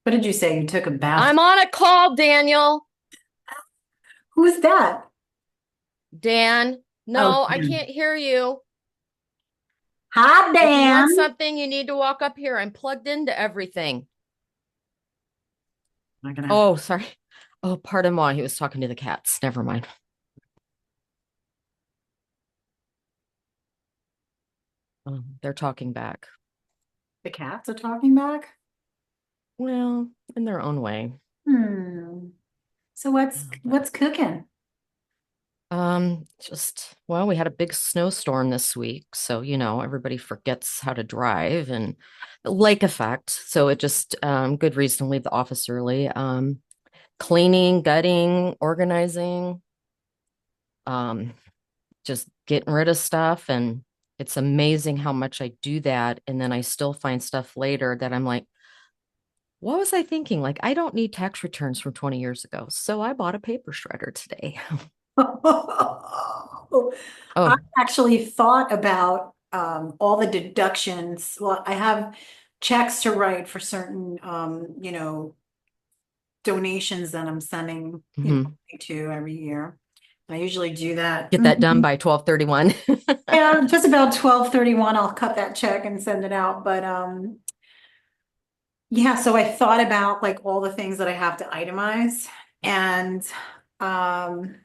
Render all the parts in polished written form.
What did you say? You took a bath? I'm on a call, Daniel. Who's that? Dan, Oh, no, I Dan. can't hear you. Hi, If you want Dan. something, you need to walk up here. I'm plugged into everything. I'm gonna have to. Oh, sorry. Oh, pardon moi. He was talking to the cats. Never mind. They're talking back. The cats are talking back. Well, in their own way. Hmm. So what's cooking? Well, we had a big snowstorm this week, so everybody forgets how to drive and the lake effect. So it just good reason to leave the office early. Cleaning, gutting, organizing, um, just getting rid of stuff. And it's amazing how much I do that. And then I still find stuff later that I'm like, what was I thinking? Like, I don't need tax returns from 20 years ago. So I bought a paper shredder today. I Oh, actually thought about all the deductions. Well, I have checks to write for certain donations that I'm sending, mhm. to every year. I usually do that. Get that done by 12/31. Yeah, just about 12/31, I'll cut that check and send it out. But yeah, so I thought about like all the things that I have to itemize. And um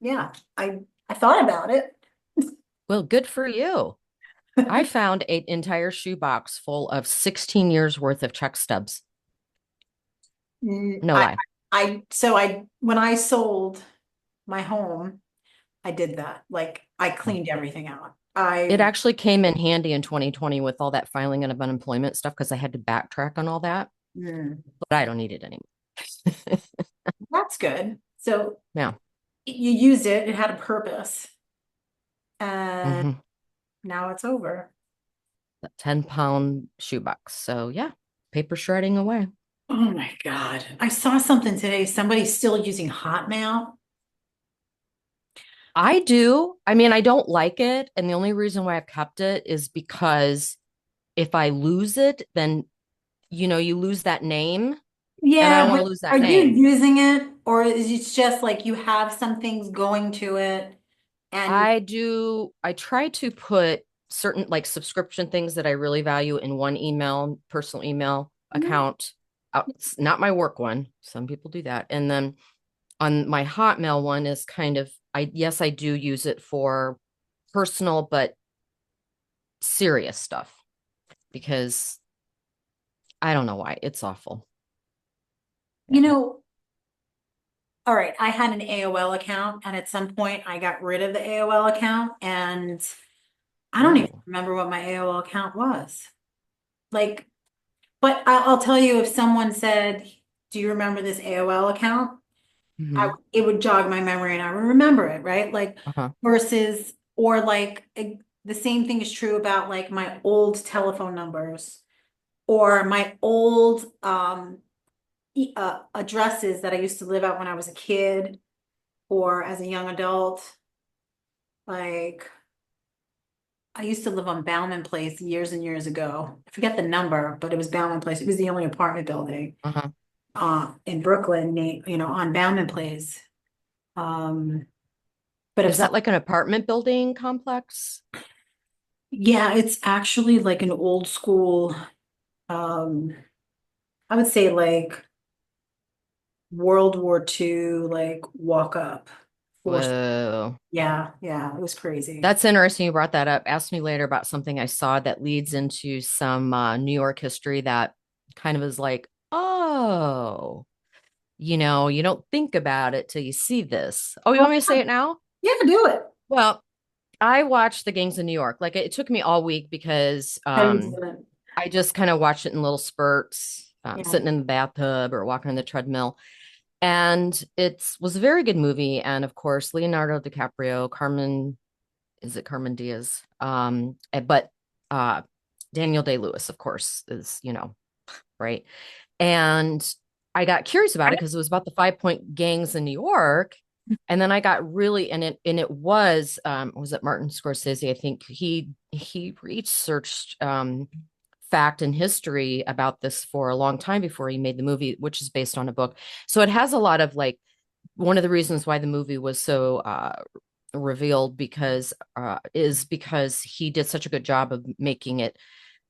yeah, I thought about it. Well, good for you. I found an entire shoebox full of 16 years worth of check stubs. Mm, No lie. I when I sold my home, I did that. Like I Oh. cleaned everything out. It I actually came in handy in 2020 with all that filing and of unemployment stuff because I had to backtrack on all that, mm, but I don't need it anymore. that's good. So Yeah. you used it, it had a purpose, and Hmm. now it's over. That 10-pound shoebox. So yeah, paper shredding away. Oh my God. I saw something today. Somebody's still using Hotmail. I do. I mean, I don't like it. And the only reason why I've kept it is because if I lose it, then you lose that name, and I don't Yeah, want but to lose are that you name. using it or is it just like you have some things going to it and I try to put certain like subscription things that I really value in one email, personal email account. It's not my work one. Some people do that. And then on my Hotmail one is kind of yes, I do use it for personal but serious stuff because I don't know why. It's awful. you Yeah. know, all right, I had an AOL account and at some point I got rid of the AOL account and I don't even Oh. remember what my AOL account was. Like, but I'll tell you if someone said, "Do you remember this AOL account?" Hmm. It would jog my memory and I would remember it, right? Like Uh-huh. versus or like the same thing is true about like my old telephone numbers or my old addresses that I used to live at when I was a kid or as a young adult. Like I used to live on Bauman Place years and years ago. I forget the number, but it was Bauman Place. It was the only apartment building Uh-huh. in Brooklyn, on Bauman Place. Um, but if Is some, that like an apartment building complex? yeah, it's actually like an old school, um, I would say like World War II, like walk up. Force. Whoa. Yeah, yeah, it was crazy. That's interesting you brought that up. Ask me later about something I saw that leads into some New York history that kind of is like, oh, you don't think about it till you see this. Oh, you Oh, want me to say it now? yeah, do it. Well, I watched the gangs in New York. Like it took me all week because How you doing? I just kind of watched it in little spurts, Yeah. sitting in the bathtub or walking on the treadmill. And it was a very good movie. And of course, Leonardo DiCaprio, is it Carmen Diaz? But uh, Daniel Day-Lewis, of course, is, right. And I got curious about it because it was about the 5 Point gangs in New York. And then I got really, and it was it Martin Scorsese? I think he researched fact and history about this for a long time before he made the movie, which is based on a book. So it has a lot of like one of the reasons why the movie was so revealed because is because he did such a good job of making it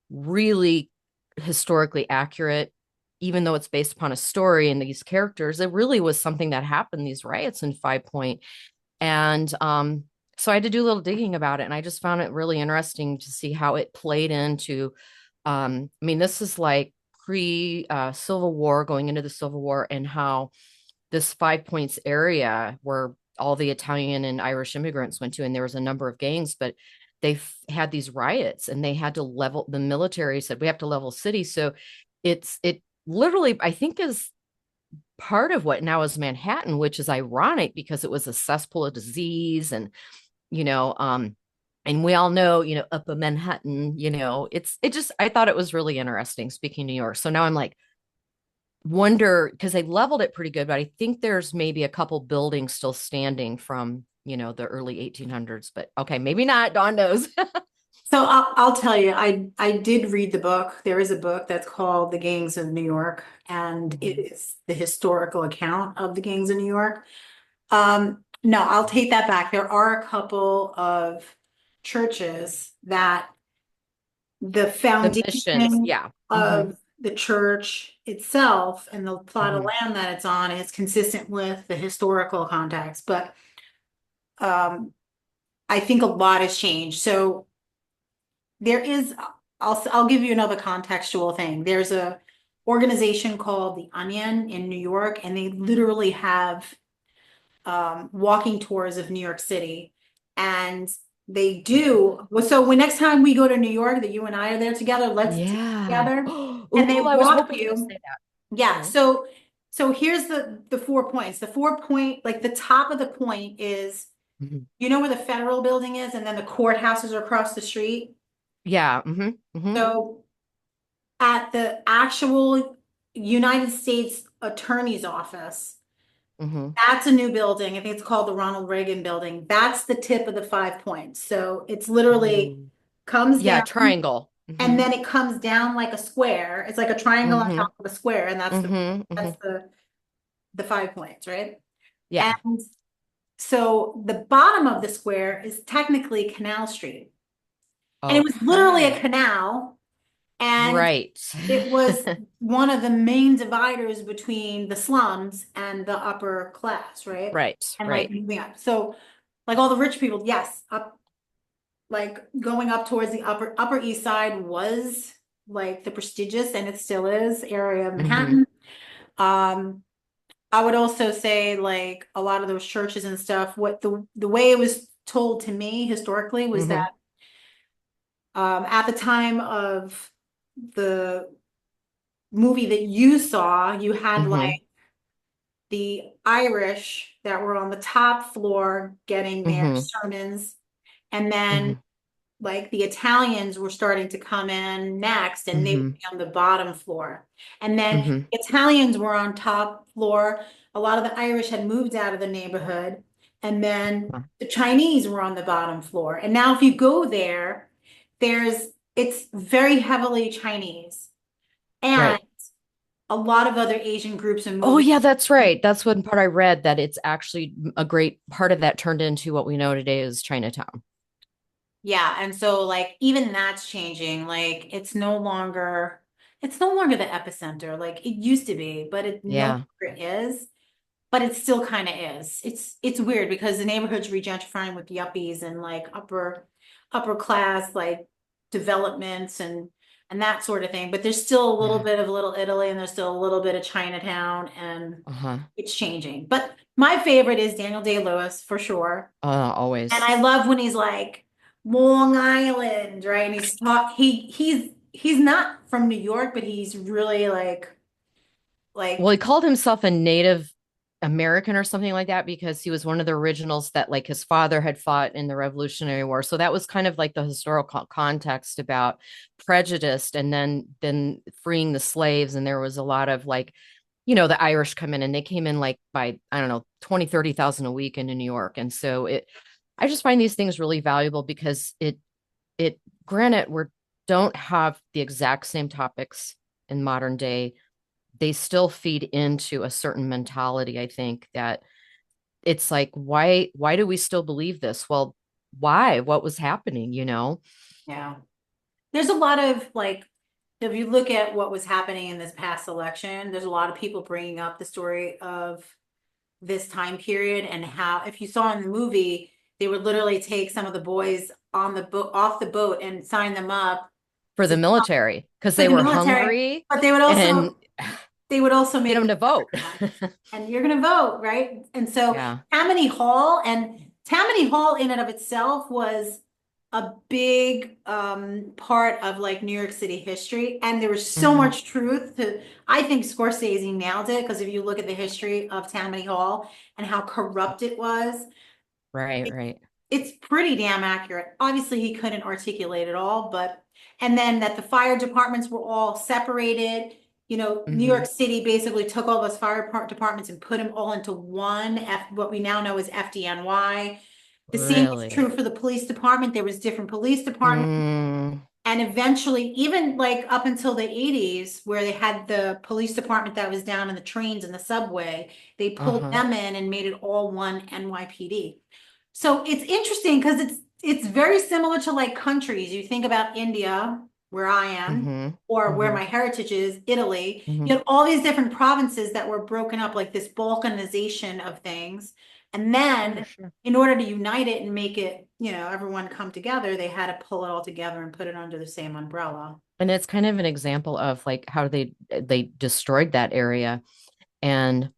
really historically accurate, even though it's based upon a story and these characters. It really was something that happened, these riots in Five Point. And so I had to do a little digging about it. And I just found it really interesting to see how it played into, I mean, this is like pre Civil War, going into the Civil War, and how this Five Points area where all the Italian and Irish immigrants went to, and there was a number of gangs, but they had these riots and they had to level, the military said we have to level cities. So it literally, I think, is part of what now is Manhattan, which is ironic because it was a cesspool of disease you know, and we all know, upper Manhattan, it just, I thought it was really interesting speaking New York. So now I'm like, wonder because they leveled it pretty good, but I think there's maybe a couple buildings still standing from, the early 1800s, but okay, maybe not. Dawn knows. So I'll tell you, I did read the book. There is a book that's called The Gangs of New York, and it Mhm. is the historical account of the gangs of New York. No, I'll take that back. There are a couple of churches that the The missions, foundation yeah. Hmm. of the church itself and the plot of Hmm. land that it's on is consistent with the historical context, but um, I think a lot has changed. So there is, I'll give you another contextual thing. There's a organization called The Onion in New York, and they literally have walking tours of New York City. And they do, well, so when next time we go to New York, that you and I are there together, let's do it Yeah. together. And they Oh, I was walk hoping you'd you. say that. Yeah, Mhm. so here's the 4 points. The 4 point, like the top of the point is, Mhm. you know where the federal building is, and then the courthouses are across the street. Yeah. Hmm. Hmm. So at the actual United States Attorney's Office, Hmm. that's a new building. I think it's called the Ronald Reagan Building. That's the tip of the 5 points. So it's literally Ooh. comes Yeah, down triangle. and Hmm. then it comes down like a square. It's like a triangle on Hmm. top of a square, and Hmm. that's Hmm. the 5 points, right? Yeah. And so the bottom of the square is technically Canal Street. And it was literally a Okay. canal, and Right. it was one of the main dividers between the slums and the upper class, right? Right. And like Right. moving up. So like all the rich people, yes, up like going up towards the upper east side was like the prestigious, and it still is, area of Hmm. Manhattan. Um, I would also say like a lot of those churches and stuff, what the way it was told to me historically was Hmm. that at the time of the movie that you saw, you had Hmm. like the Irish that were on the top floor getting their Hmm. sermons, and then Hmm. like the Italians were starting to come in next, and they would Hmm. be on the bottom floor. And then Hmm. Italians were on top floor. A lot of the Irish had moved out of the neighborhood, and then the Chinese were on the bottom floor. And now if you go there, it's very heavily Chinese. And Right. a lot of other Asian groups are Oh, moving. yeah, that's right. That's one part I read that it's actually a great part of that turned into what we know today as Chinatown. Yeah, and so like even that's changing. Like it's no longer the epicenter like it used to be, but it no Yeah. longer is. But it still kind of is. It's weird because the neighborhood's regentrifying with yuppies and like upper class like developments and that sort of thing. But there's still a little Yeah. bit of Little Italy, and there's still a little bit of Chinatown, and Uh-huh. it's changing. But my favorite is Daniel Day-Lewis for sure. And Always. I love when he's like Long Island, right? And he's not from New York, but he's really Well, like he called himself a Native American or something like that because he was one of the originals that like his father had fought in the Revolutionary War. So that was kind of like the historical context about prejudice and then freeing the slaves. And there was a lot of like, the Irish come in and they came in like by, I don't know, 20, 30,000 a week into New York. And so I just find these things really valuable because it granted don't have the exact same topics in modern day, they still feed into a certain mentality, I think, that it's like, why do we still believe this? Well, why? What was happening, you know? Yeah. There's a lot of like, if you look at what was happening in this past election, there's a lot of people bringing up the story of this time period and how, if you saw in the movie, they would literally take some of the boys on the boat off the boat and sign them up For to the military, because for they the were military, hungry but and they would also get make them them to vote. and you're going to vote, right? And so Yeah. Tammany Hall in and of itself was a big part of like New York City history. And there was so Hmm. much truth to, I think Scorsese nailed it because if you look at the history of Tammany Hall and how corrupt it was, Right, right. it's pretty damn accurate. Obviously, he couldn't articulate it all, but and then that the fire departments were all separated. You know, New Hmm. York City basically took all those departments and put them all into one, what we now know as FDNY. The same was Really? true for the police department. There was different police departments. Mm, And eventually, even like up until the 80s, where they had the police department that was down in the trains and the subway, they pulled uh-huh. them in and made it all one NYPD. So it's interesting because it's very similar to like countries. You think about India, where I am, Hmm. or where Hmm. my heritage is, Italy. Hmm. You have all these different provinces that were broken up, like this balkanization of things. And Sure, then sure. in order to unite it and make it, everyone come together, they had to pull it all together and put it under the same umbrella. And it's kind of an example of like how they destroyed that area. And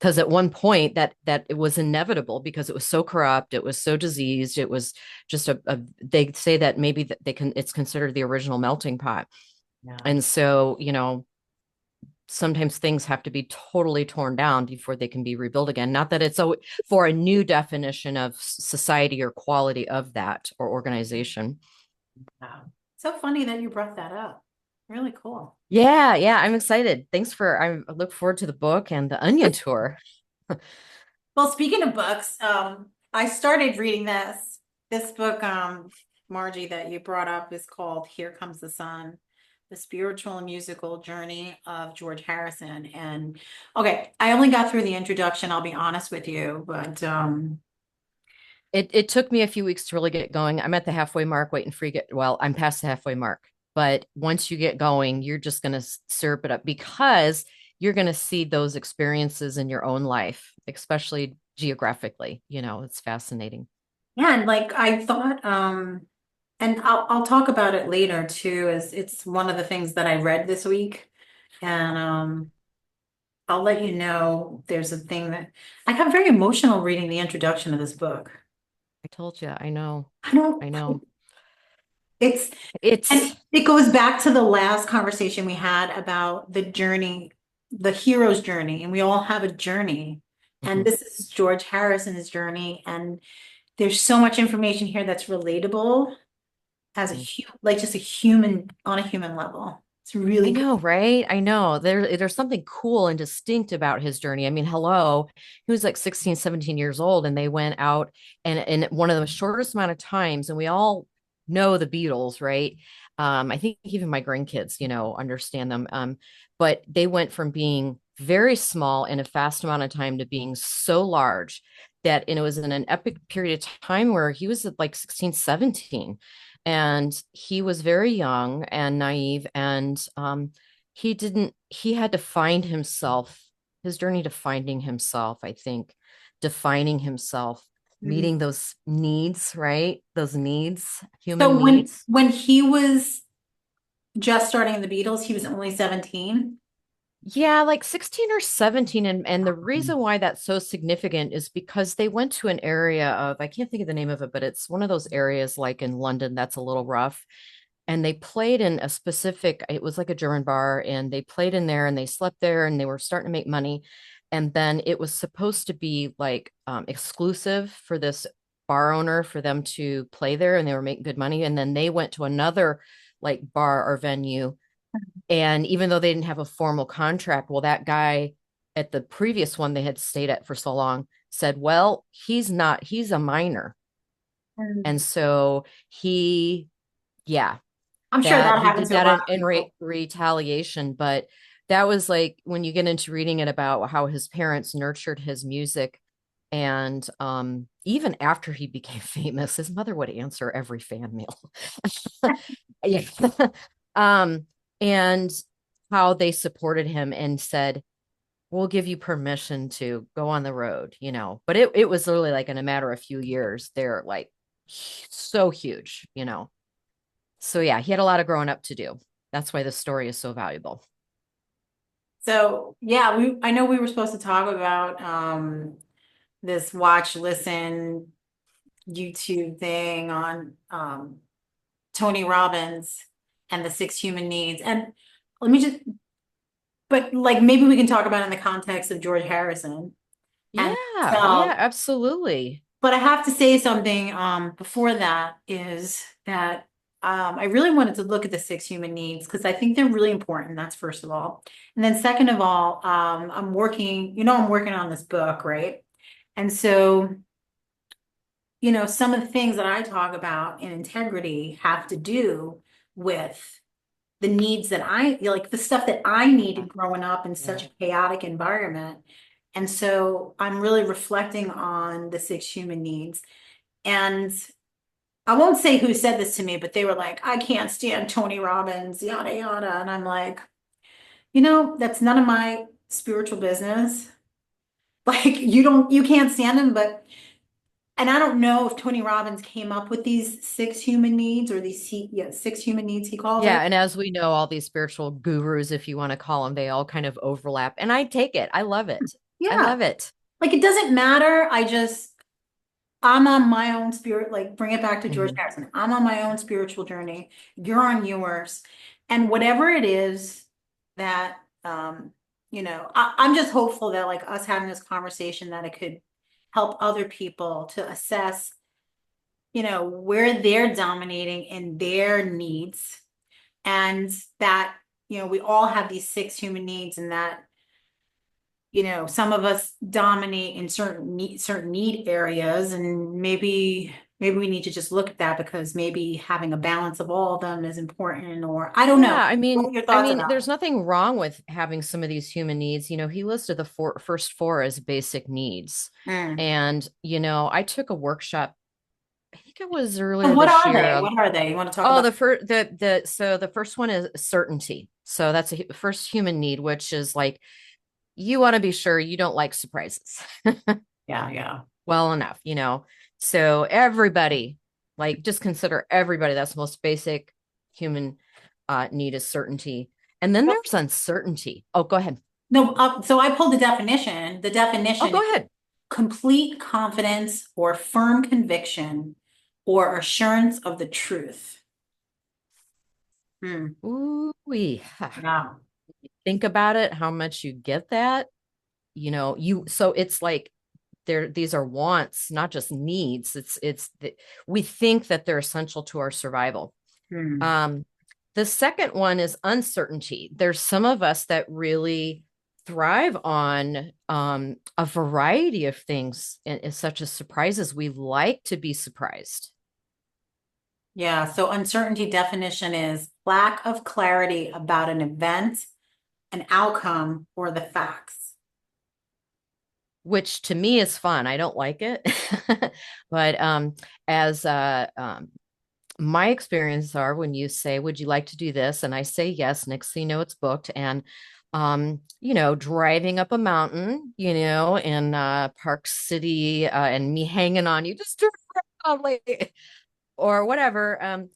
because at one point that it was inevitable because it was so corrupt, it was so diseased, it was just they say that maybe that they can it's considered the original melting pot. Yeah. And so, sometimes things have to be totally torn down before they can be rebuilt again. Not that it's so for a new definition of society or quality of that or organization. Wow. So funny that you brought that up. Really cool. Yeah, yeah, I'm excited. Thanks for I look forward to the book and the Onion tour. Well, speaking of books, I started reading this. This book, Margie, that you brought up is called Here Comes the Sun, The Spiritual and Musical Journey of George Harrison. And okay, I only got through the introduction, I'll be honest with you, but It took me a few weeks to really get going. I'm at the halfway mark, waiting for you to get well, I'm past the halfway mark. But once you get going, you're just gonna syrup it up because you're gonna see those experiences in your own life, especially geographically. It's fascinating. yeah, and like I thought, and I'll talk about it later too, as it's one of the things that I read this week. And I'll let you know there's a thing that I got very emotional reading the introduction of this book. I told you, I know. I don't, I know. it's, It's and it goes back to the last conversation we had about the journey, the hero's journey, and we all have a journey. And mhm, this is George Harrison's journey. And there's so much information here that's relatable as mhm. like just a human on a human level. It's I really good. know, right? I know. There's something cool and distinct about his journey. I mean, hello, he was like 16, 17 years old, and they went out and in one of the shortest amount of times, and we all know the Beatles, right? I think even my grandkids, understand them. But they went from being very small in a fast amount of time to being so large that, and it was in an epic period of time where he was at like 16, 17 and he was very young and naive and he had to find himself, his journey to finding himself, I think, defining himself, Mhm. meeting those needs, right? Those needs, human So needs. when he was just starting in the Beatles, he was only 17. Yeah, like 16 or 17. And the reason why that's so significant is because they went to an area of, I can't think of the name of it, but it's one of those areas like in London that's a little rough. And they played in a specific, it was like a German bar, and they played in there and they slept there and they were starting to make money. And then it was supposed to be like exclusive for this bar owner for them to play there and they were making good money. And then they went to another like bar or venue, and even though they didn't have a formal contract, well, that guy at the previous one they had stayed at for so long said, well, he's a minor. And Mm. so he, yeah. I'm sure that that he happens did to a that lot of in people. retaliation. But that was like when you get into reading it about how his parents nurtured his music. And even after he became famous, his mother would answer every fan mail. Yeah. um, and how they supported him and said, we'll give you permission to go on the road, you know. But it was literally like in a matter of a few years, they're like so huge, you know. So yeah, he had a lot of growing up to do. That's why this story is so valuable. So yeah, I know we were supposed to talk about this watch listen YouTube thing on Tony Robbins and the six human needs. And let me just, but like maybe we can talk about it in the context of George Harrison. And Yeah, yeah, so, absolutely. but I have to say something before that is that I really wanted to look at the six human needs because I think they're really important. That's first of all. And then second of all, I'm working on this book, right? And so, some of the things that I talk about in integrity have to do with the needs that like the stuff that I needed growing up in such a chaotic environment. And so I'm really reflecting on the six human needs. And I won't say who said this to me, but they were like, I can't stand Tony Robbins, yada, yada. And I'm like, that's none of my spiritual business. Like you can't stand him, and I don't know if Tony Robbins came up with these six human needs or six human needs he calls Yeah, it. and as we know, all these spiritual gurus, if you want to call them, they all kind of overlap. And I take it. I love it. I Yeah. love it. Like it doesn't matter. I'm on my own spirit, like bring it back to George Mhm. Harrison. I'm on my own spiritual journey. You're on yours. And whatever it is that, I'm just hopeful that like us having this conversation that it could help other people to assess, where they're dominating in their needs and that, we all have these six human needs and that some of us dominate in certain need areas, and maybe we need to just look at that because maybe having a balance of all of them is important, or I don't know. Yeah, What are your I thoughts mean, about there's nothing wrong with having some of these human needs. You know, he listed the first four as basic needs. it? And, you know, I took a workshop, I think it was So earlier what this are year. they? What are they? You want to talk Oh, about? the first one is certainty. So that's a first human need, which is like you want to be sure you don't like surprises. Yeah, yeah. Well enough, you know. So everybody, like just consider everybody, that's the most basic human need is certainty. And then there's uncertainty. Oh, go ahead. No, so I pulled the definition. The Oh, definition go is ahead. complete confidence or firm conviction or assurance of the truth. Hmm. Ooh, we Yeah. think about it, how much you get that, you know, so it's like these are wants, not just needs. We think that they're essential to our survival. Hmm. Um, the second one is uncertainty. There's some of us that really thrive on a variety of things, such as surprises. We like to be surprised, Yeah, so uncertainty definition is lack of clarity about an event, an outcome, or the facts. which to me is fun. I don't like it, but as my experiences are when you say, would you like to do this? And I say yes, next thing you know, it's booked. And you know, driving up a mountain, you know, in Park City, and me hanging on you just like or whatever.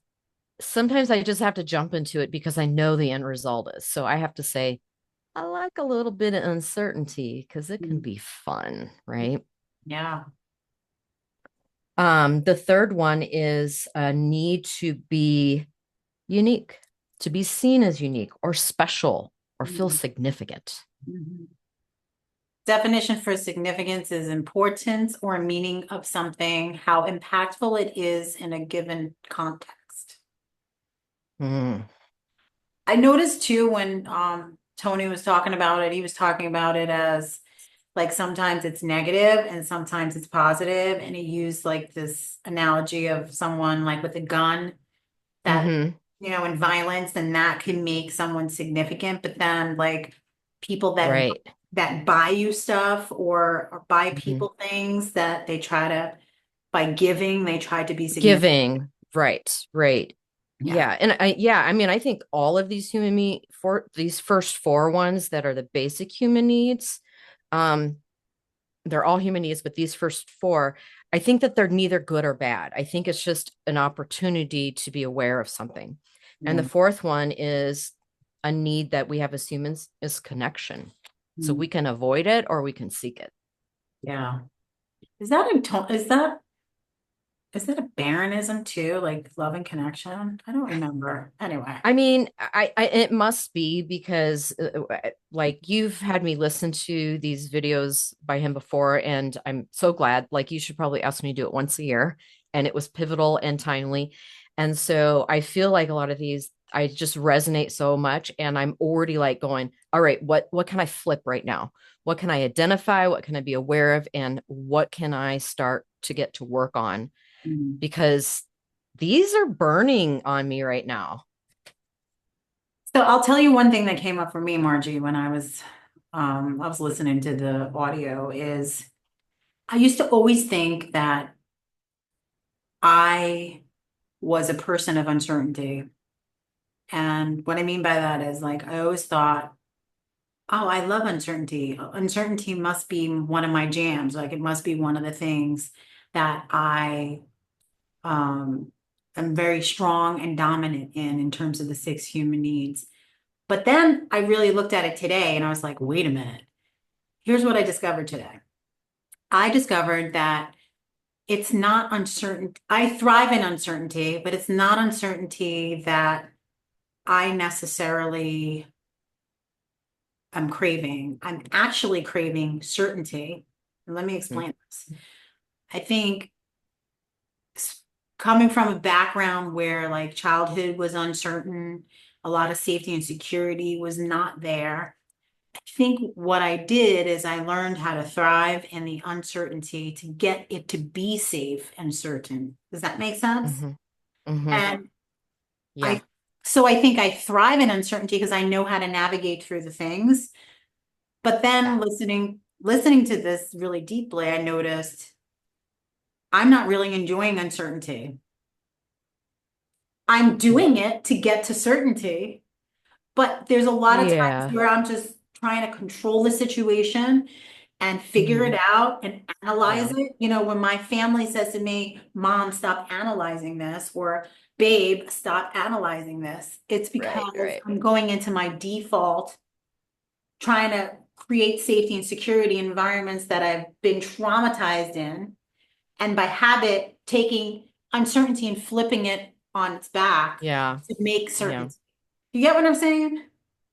Sometimes I just have to jump into it because I know the end result is. So I have to say, I like a little bit of uncertainty because it can Mm. be fun, right? Yeah. The third one is a need to be unique, to be seen as unique or special or feel Mhm. significant. Mhm. Definition for significance is importance or meaning of something, how impactful it is in a given context. Mm, I noticed too when Tony was talking about it, he was talking about it as like sometimes it's negative and sometimes it's positive, and he used like this analogy of someone like with a gun that hmm and violence, and that can make someone significant. But then like people that Right. buy you stuff or buy Mhm. people things that they try to by giving, they try to be significant. Giving. Right. Right. Yeah. Yeah. And yeah, I mean, I think all of these for these first four ones that are the basic human needs, um, they're all human needs, but these first four, I think that they're neither good or bad. I think it's just an opportunity to be aware of something. And the Yeah. fourth one is a need that we have as humans is connection. So Mm. we can avoid it or we can seek it. Yeah. Is that a Baronism too? Like love and connection? I don't remember. Anyway. I mean, it must be because like you've had me listen to these videos by him before, and I'm so glad. Like you should probably ask me to do it once a year, and it was pivotal and timely. And so I feel like a lot of these I just resonate so much, and I'm already like going, all right, what can I flip right now? What can I identify? What can I be aware of? And what can I start to get to work on? Mm. Because these are burning on me right now. So I'll tell you one thing that came up for me, Margie, when I was listening to the audio is I used to always think that I was a person of uncertainty. And what I mean by that is like I always thought, oh, I love uncertainty. Uncertainty must be one of my jams. Like it must be one of the things that I um am very strong and dominant in terms of the six human needs. But then I really looked at it today and I was like, wait a minute. Here's what I discovered today. I discovered that it's not uncertain. I thrive in uncertainty, but it's not uncertainty that I necessarily am craving. I'm actually craving certainty. And let me Mm-hmm. explain this. I think s- coming from a background where like childhood was uncertain, a lot of safety and security was not there. I think what I did is I learned how to thrive in the uncertainty to get it to be safe and certain. Does that make sense? Mm-hmm. Mm-hmm. And Yeah. I, so I think I thrive in uncertainty because I know how to navigate through the things. But then listening to this really deeply, I noticed I'm not really enjoying uncertainty. I'm doing it to get to certainty, but there's a lot of times Yeah. where I'm just trying to control the situation and figure it Mhm. out and analyze Yeah. it. When my family says to me, Mom, stop analyzing this, or Babe, stop analyzing this, it's Right, because right. I'm going into my default, trying to create safety and security environments that I've been traumatized in. And by habit, taking uncertainty and flipping it on its back Yeah. to make Yeah. certainty. You get what I'm saying?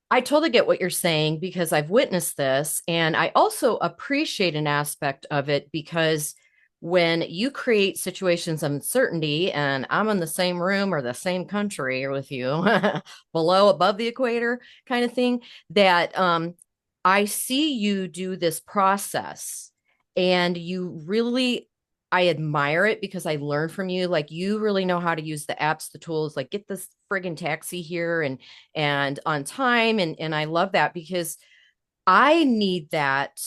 I totally get what you're saying because I've witnessed this. And I also appreciate an aspect of it because when you create situations of uncertainty, and I'm in the same room or the same country with you, below, above the equator kind of thing, that I see you do this process and you really. I admire it because I learn from you. Like you really know how to use the apps, the tools, like get this friggin' taxi here and on time and I love that because I need that.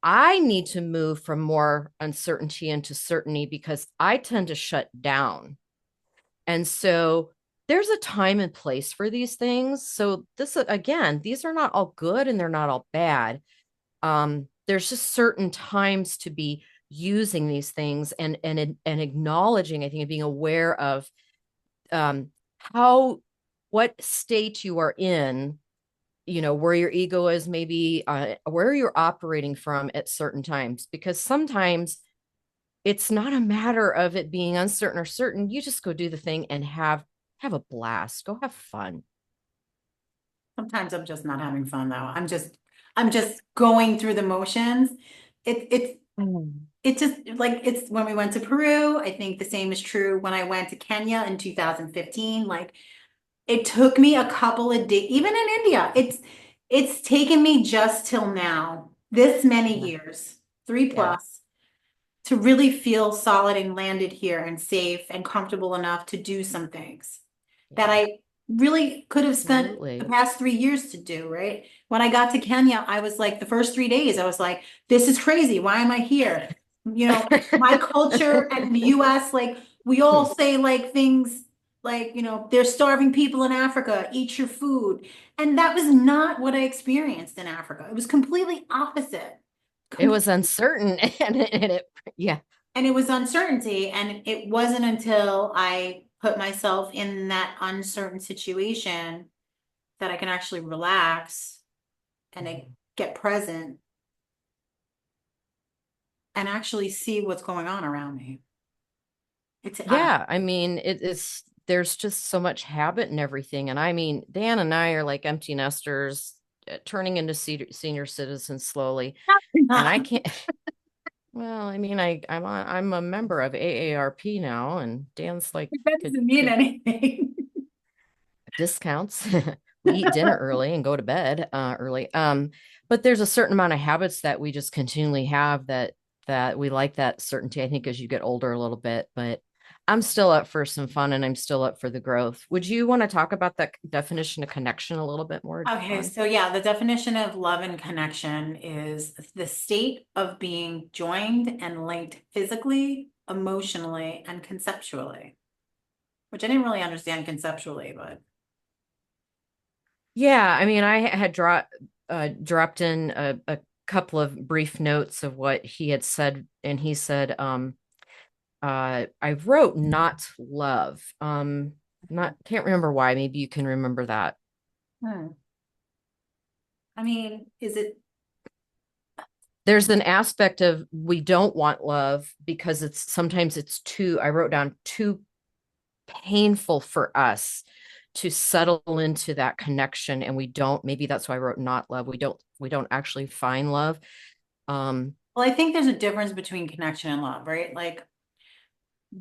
I need to move from more uncertainty into certainty because I tend to shut down. And so there's a time and place for these things. So this again, these are not all good and they're not all bad. There's just certain times to be using these things and acknowledging, I think, and being aware of um how what state you are in, where your ego is, maybe where you're operating from at certain times, because sometimes it's not a matter of it being uncertain or certain. You just go do the thing and have a blast, go have fun. Sometimes I'm just not having fun though. I'm just going through the motions. It it's Mm. it just like it's when we went to Peru, I think the same is true when I went to Kenya in 2015. Like it took me a couple of days, even in India. It's taken me just till now, this many Yeah, years, three yeah. plus, to really feel solid and landed here and safe and comfortable enough to do some things. that Yeah, I really could have spent the absolutely. past 3 years to do, right? When I got to Kenya, I was like, the first 3 days, I was like, this is crazy. Why am I here? My culture and the US, like, we all say like things like, there's starving people in Africa, eat your food. And that was not what I experienced in Africa. It was completely opposite. It was uncertain yeah. And it was uncertainty. And it wasn't until I put myself in that uncertain situation that I can actually relax and get present and actually see what's going on around me. Yeah, I mean, it is there's just so much habit and everything. And I mean, Dan and I are like empty nesters turning into senior citizens slowly. And I That can't, well, I mean, I'm a member of AARP now, and Dan's like doesn't mean could anything. discounts. We eat dinner early and go to bed early. But there's a certain amount of habits that we just continually have that we like that certainty, I think, as you get older a little bit. But I'm still up for some fun and I'm still up for the growth. Would you want to talk about that definition of connection a little bit more, Okay, Dawn? so yeah, the definition of love and connection is the state of being joined and linked physically, emotionally, and conceptually, which I didn't really understand conceptually, but Yeah, I mean, I had dropped in a couple of brief notes of what he had said, and he said, I wrote not love. Not can't remember why. Maybe you can remember that. hmm. I mean, is it There's an aspect of we don't want love because it's sometimes it's too, I wrote down too painful for us to settle into that connection, and we don't, maybe that's why I wrote not love. We don't actually find love. Um, well, I think there's a difference between connection and love, right? Like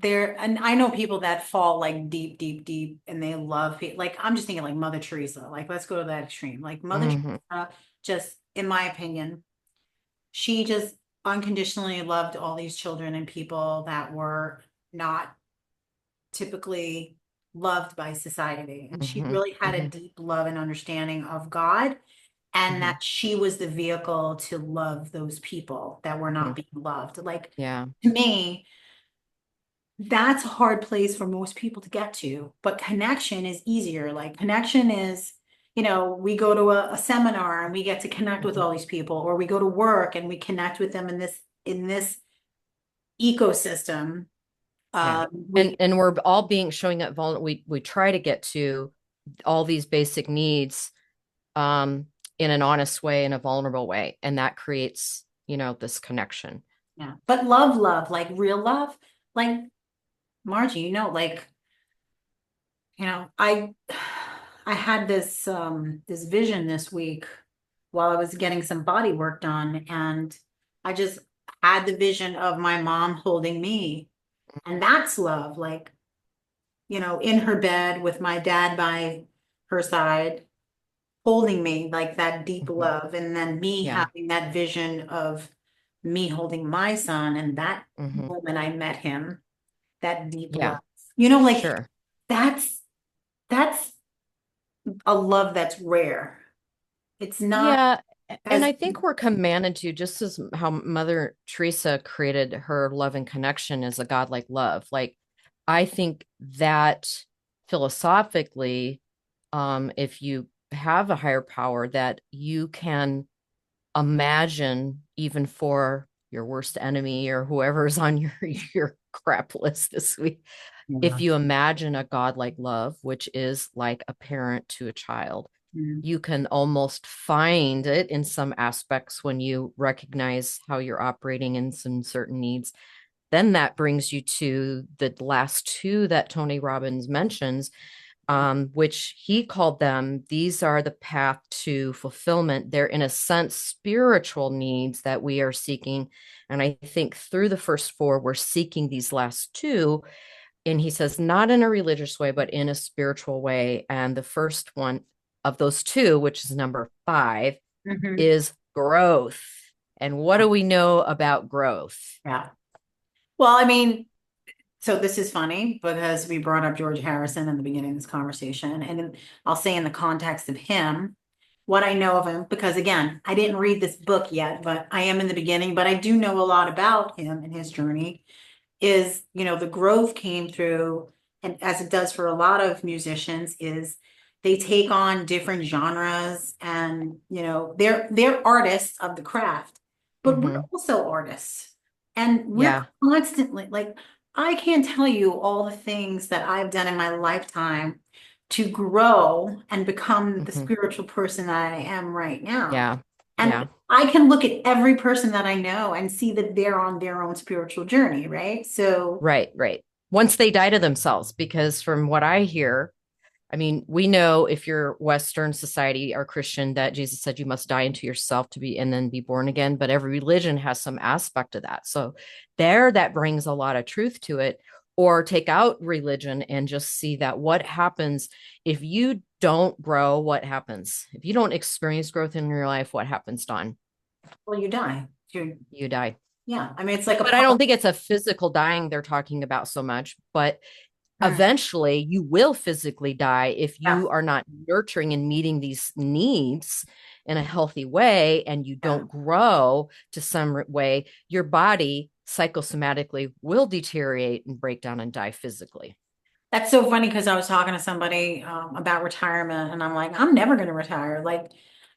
and I know people that fall like deep, deep, deep, and they love people. Like I'm just thinking like Mother Teresa. Like let's go to that extreme. Like Mother mhm, Teresa, just in my opinion, she just unconditionally loved all these children and people that were not typically loved by society. And she mhm, really had a mhm, deep love and understanding of God, and mhm, that she was the vehicle to love those people that were not mhm. being loved. Like Yeah. to me, that's a hard place for most people to get to, but connection is easier. Like connection is, we go to a seminar and we get to connect with Mhm. all these people, or we go to work and we connect with them in this ecosystem. Yeah. And We we're all being showing up vulnerable. We try to get to all these basic needs um in an honest way, in a vulnerable way. And that creates, this connection. Yeah, but love, like real love, like Margie, like I I had this vision this week while I was getting some body work done, and I just had the vision of my mom holding me, and that's love, like in her bed with my dad by her side holding me, like that deep Mhm. love, and then me Yeah. having that vision of me holding my son, and that Hmm. moment I met him, that deep love. Yeah. Like Sure. that's a love that's rare. It's not Yeah. And as I think we're commanded to, just as how Mother Teresa created her love and connection as a godlike love. Like, I think that philosophically, if you have a higher power, that you can imagine, even for your worst enemy or whoever's on your crap list this week, if yeah. you imagine a godlike love, which is like a parent to a child, Mm. you can almost find it in some aspects when you recognize how you're operating in some certain needs. Then that brings you to the last two that Tony Robbins mentions, which he called them, these are the path to fulfillment. They're, in a sense, spiritual needs that we are seeking. And I think through the first four, we're seeking these last two. And he says, not in a religious way, but in a spiritual way. And the first one of those two, which is number five, Mhm. is growth. And what do we know about growth? Yeah. Well, I mean, So this is funny because we brought up George Harrison in the beginning of this conversation, and I'll say in the context of him, what I know of him, because again, I didn't read this book yet, but I am in the beginning, but I do know a lot about him and his journey. Is, the growth came through, and as it does for a lot of musicians, is they take on different genres and, they're artists of the craft, but we're Hmm. also artists. And we're Yeah. constantly like, I can't tell you all the things that I've done in my lifetime to grow and become the Hmm. spiritual person that I am right now. Yeah. And Yeah. I can look at every person that I know and see that they're on their own spiritual journey, right? So, Right. Right. Once they die to themselves, because from what I hear, I mean, we know if you're Western society or Christian that Jesus said you must die into yourself to be and then be born again. But every religion has some aspect of that. So there, that brings a lot of truth to it. Or take out religion and just see that what happens if you don't grow, what happens? If you don't experience growth in your life, what happens, Dawn? well, you die. You, You die. yeah. I mean, it's like a But I don't pop. think it's a physical dying they're talking about so much, but Hmm. eventually you will physically die if Yeah. you are not nurturing and meeting these needs in a healthy way and you Yeah. don't grow to some way, your body psychosomatically will deteriorate and break down and die physically. That's so funny because I was talking to somebody about retirement, and I'm like, I'm never going to retire. Like,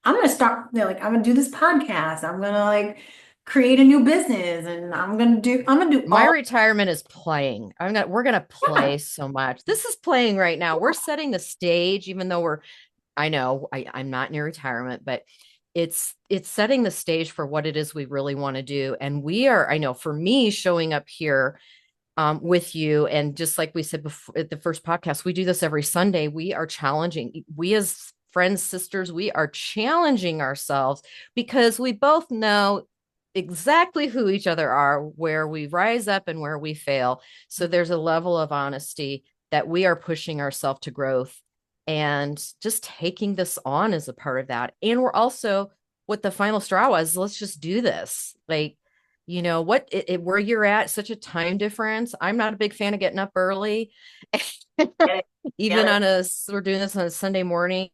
I'm going to start, like, I'm going to do this podcast. I'm going to like create a new business, and I'm going to do My all. retirement is playing. We're gonna Yeah. play so much. This is playing right now. We're setting the stage, even though I know I'm not near retirement, but it's setting the stage for what it is we really want to do. And we are, I know for me, showing up here with you, and just like we said before at the first podcast, we do this every Sunday. We are challenging, we as friends, sisters, we are challenging ourselves because we both know exactly who each other are, where we rise up and where we fail. So there's a level of honesty that we are pushing ourselves to growth and just taking this on as a part of that. And we're also, what the final straw was, let's just do this. Like, what where you're at, such a time difference. I'm not a big fan of getting up early. Get it. Get Even it. we're doing this on a Sunday morning.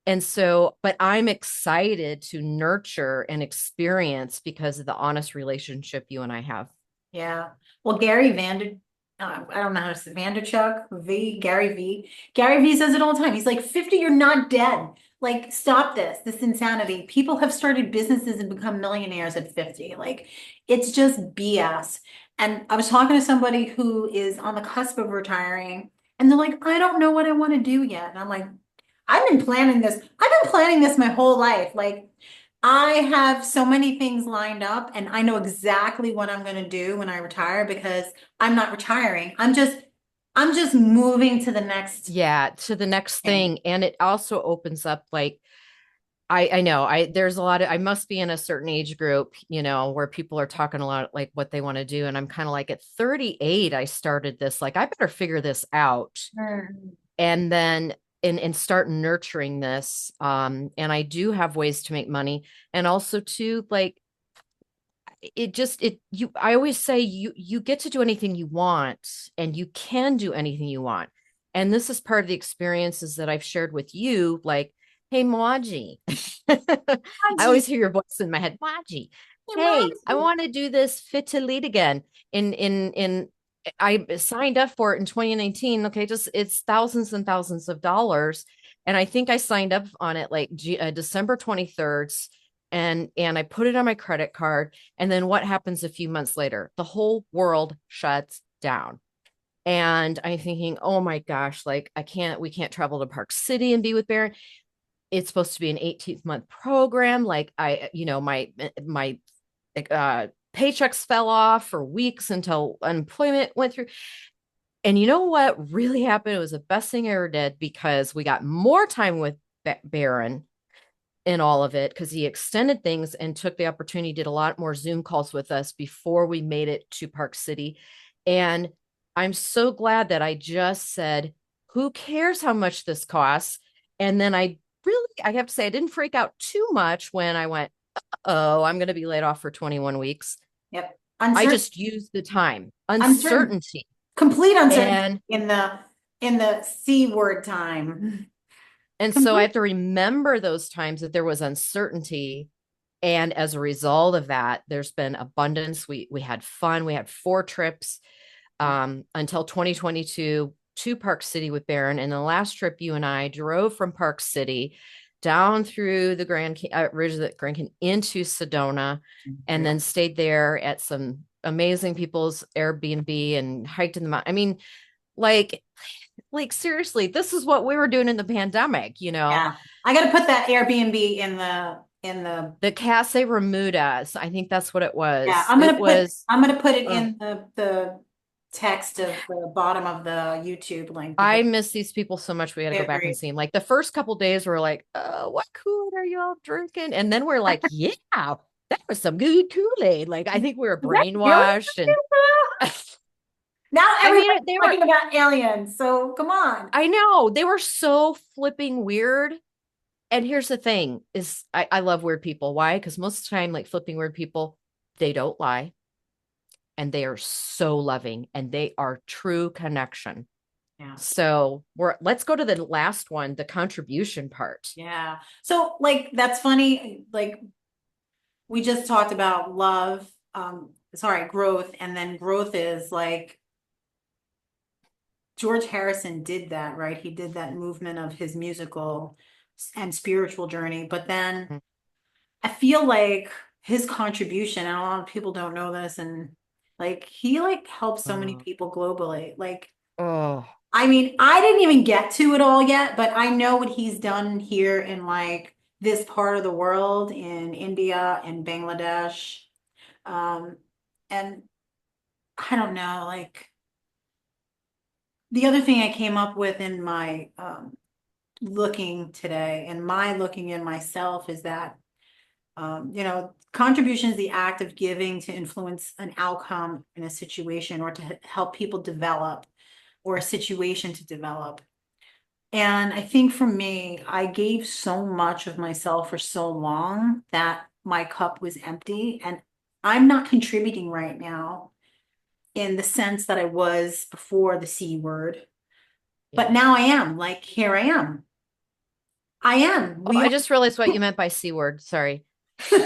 And so, but I'm excited to nurture and experience because of the honest relationship you and I have. Yeah. Well, I don't know how to say Vanderchuck, Gary V. Gary V says it all the time. He's like, 50, you're not dead. Like, stop this insanity. People have started businesses and become millionaires at 50. Like, it's just BS. And I was talking to somebody who is on the cusp of retiring, and they're like, I don't know what I want to do yet. And I'm like, I've been planning this my whole life. Like, I have so many things lined up, and I know exactly what I'm going to do when I retire because I'm not retiring. I'm just moving to the next Yeah, to the next thing. thing. And it also opens up like I know there's a lot of I must be in a certain age group, where people are talking a lot like what they want to do. And I'm kind of like at 38, I started this, like I better figure this out Mm. and then and start nurturing this. And I do have ways to make money. And also to like it just it you I always say you get to do anything you want and you can do anything you want. And this is part of the experiences that I've shared with you, like, hey Maji. I Haji, always hear your voice in my head, Maji. Hey, I Haji. want to do this fit to lead again. In I signed up for it in 2019. Okay, just it's thousands and thousands of dollars. And I think I signed up on it like December 23rd and I put it on my credit card. And then what happens a few months later? The whole world shuts down. And I'm thinking, oh my gosh, like we can't travel to Park City and be with Baron. It's supposed to be an 18-month program. Like my paychecks fell off for weeks until unemployment went through. And you know what really happened? It was the best thing I ever did because we got more time with Baron in all of it because he extended things and took the opportunity, did a lot more Zoom calls with us before we made it to Park City. And I'm so glad that I just said, who cares how much this costs? And then I have to say, I didn't freak out too much when I went, oh, I'm going to be laid off for 21 weeks. Yep. I Uncertain. just used the time. Uncertain, uncertainty. complete uncertainty And in the C word time. and so I Complete. have to remember those times that there was uncertainty. And as a result of that, there's been abundance. We had fun. We had 4 trips until 2022 to Park City with Barron. And the last trip, you and I drove from Park City down through the ridge of the Grand Canyon into Sedona, and Yeah. then stayed there at some amazing people's Airbnb and hiked in the mountain. I mean, like, seriously, this is what we were doing in the pandemic, you know. Yeah. I got to put that Airbnb in the The Casa Remudas, I think that's what it yeah, was. It was, I'm gonna put it uh, in the text of the bottom of the YouTube link because I miss these people so much. We got to I go back and agree. see them. Like the first couple days, we're like, what Kool-Aid are you all drinking? And then we're like, yeah, that was some good Kool-Aid. Like I think we were Is that really? brainwashed. And Now I mean, everybody's they were, talking about aliens, so come on. I know, they were so flipping weird. And here's the thing is I love weird people. Why? Because most of the time, like flipping weird people, they don't lie and they are so loving and they are true connection. Yeah. So let's go to the last one, the contribution part. Yeah. So like that's funny. Like we just talked about love, sorry, growth, and then growth is like George Harrison did that, right? He did that movement of his musical and spiritual journey, but then I feel like his contribution, and a lot of people don't know this, and like he like helped so many Oh, people globally. Like, oh, I mean, I didn't even get to it all yet, but I know what he's done here in like this part of the world in India and Bangladesh. Um, and I don't know, like the other thing I came up with in my looking today and my looking in myself is that contribution is the act of giving to influence an outcome in a situation or to help people develop or a situation to develop. And I think for me, I gave so much of myself for so long that my cup was empty and I'm not contributing right now in the sense that I was before the C word. But yeah. now I am, like, here I am. I am. Oh, We I are. just realized what you meant by C word. Sorry. We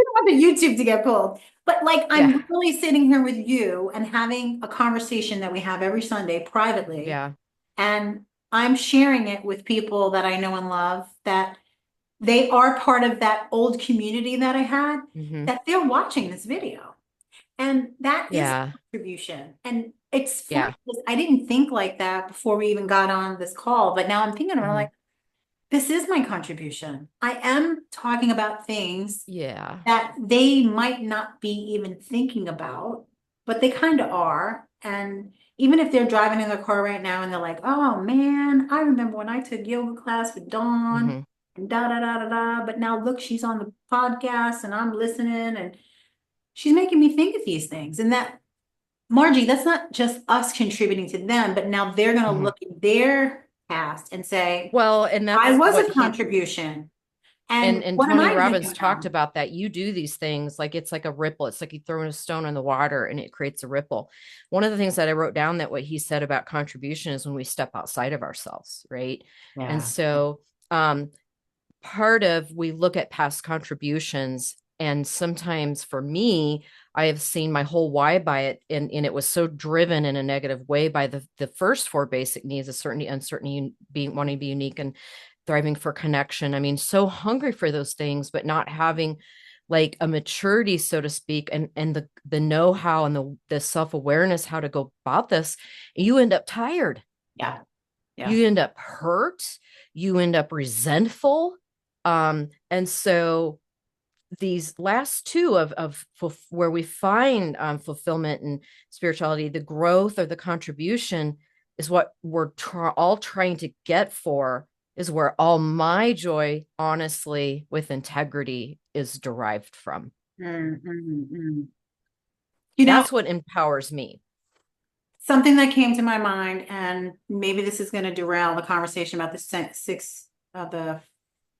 don't want the YouTube to get pulled. But like Yeah. I'm really sitting here with you and having a conversation that we have every Sunday privately. Yeah. And I'm sharing it with people that I know and love that they are part of that old community that I had, Hmm. that they're watching this video. And that is Yeah. contribution. And it's funny Yeah. because I didn't think like that before we even got on this call, but now I'm thinking about it, Hmm. like, this is my contribution. I am talking about things Yeah. that they might not be even thinking about, but they kind of are. And even if they're driving in their car right now and they're like, oh man, I remember when I took yoga class with Dawn Hmm. and da da da da da. But now look, she's on the podcast and I'm listening and she's making me think of these things. And that, Margie, that's not just us contributing to them, but now they're going to Hmm. look at their past and say, Well, and I that's was what a he contribution. and And and what am Tony I doing Robbins talked now? about that. You do these things like it's like a ripple. It's like you throw a stone in the water and it creates a ripple. One of the things that I wrote down that what he said about contribution is when we step outside of ourselves, right? And Yeah. so part of we look at past contributions, and sometimes for me I have seen my whole why by it, and it was so driven in a negative way by the first 4 basic needs of certainty, uncertainty, being wanting to be unique and thriving for connection. I mean, so hungry for those things but not having like a maturity, so to speak, and the know-how and the self-awareness how to go about this. You end up tired, Yeah. Yeah. you end up hurt, you end up resentful. And so these last two of where we find fulfillment and spirituality, the growth or the contribution is what we're all trying to get for, is where all my joy, honestly, with integrity is derived from. Mm, mm, mm. You know, That's what empowers me. something that came to my mind, and maybe this is going to derail the conversation about the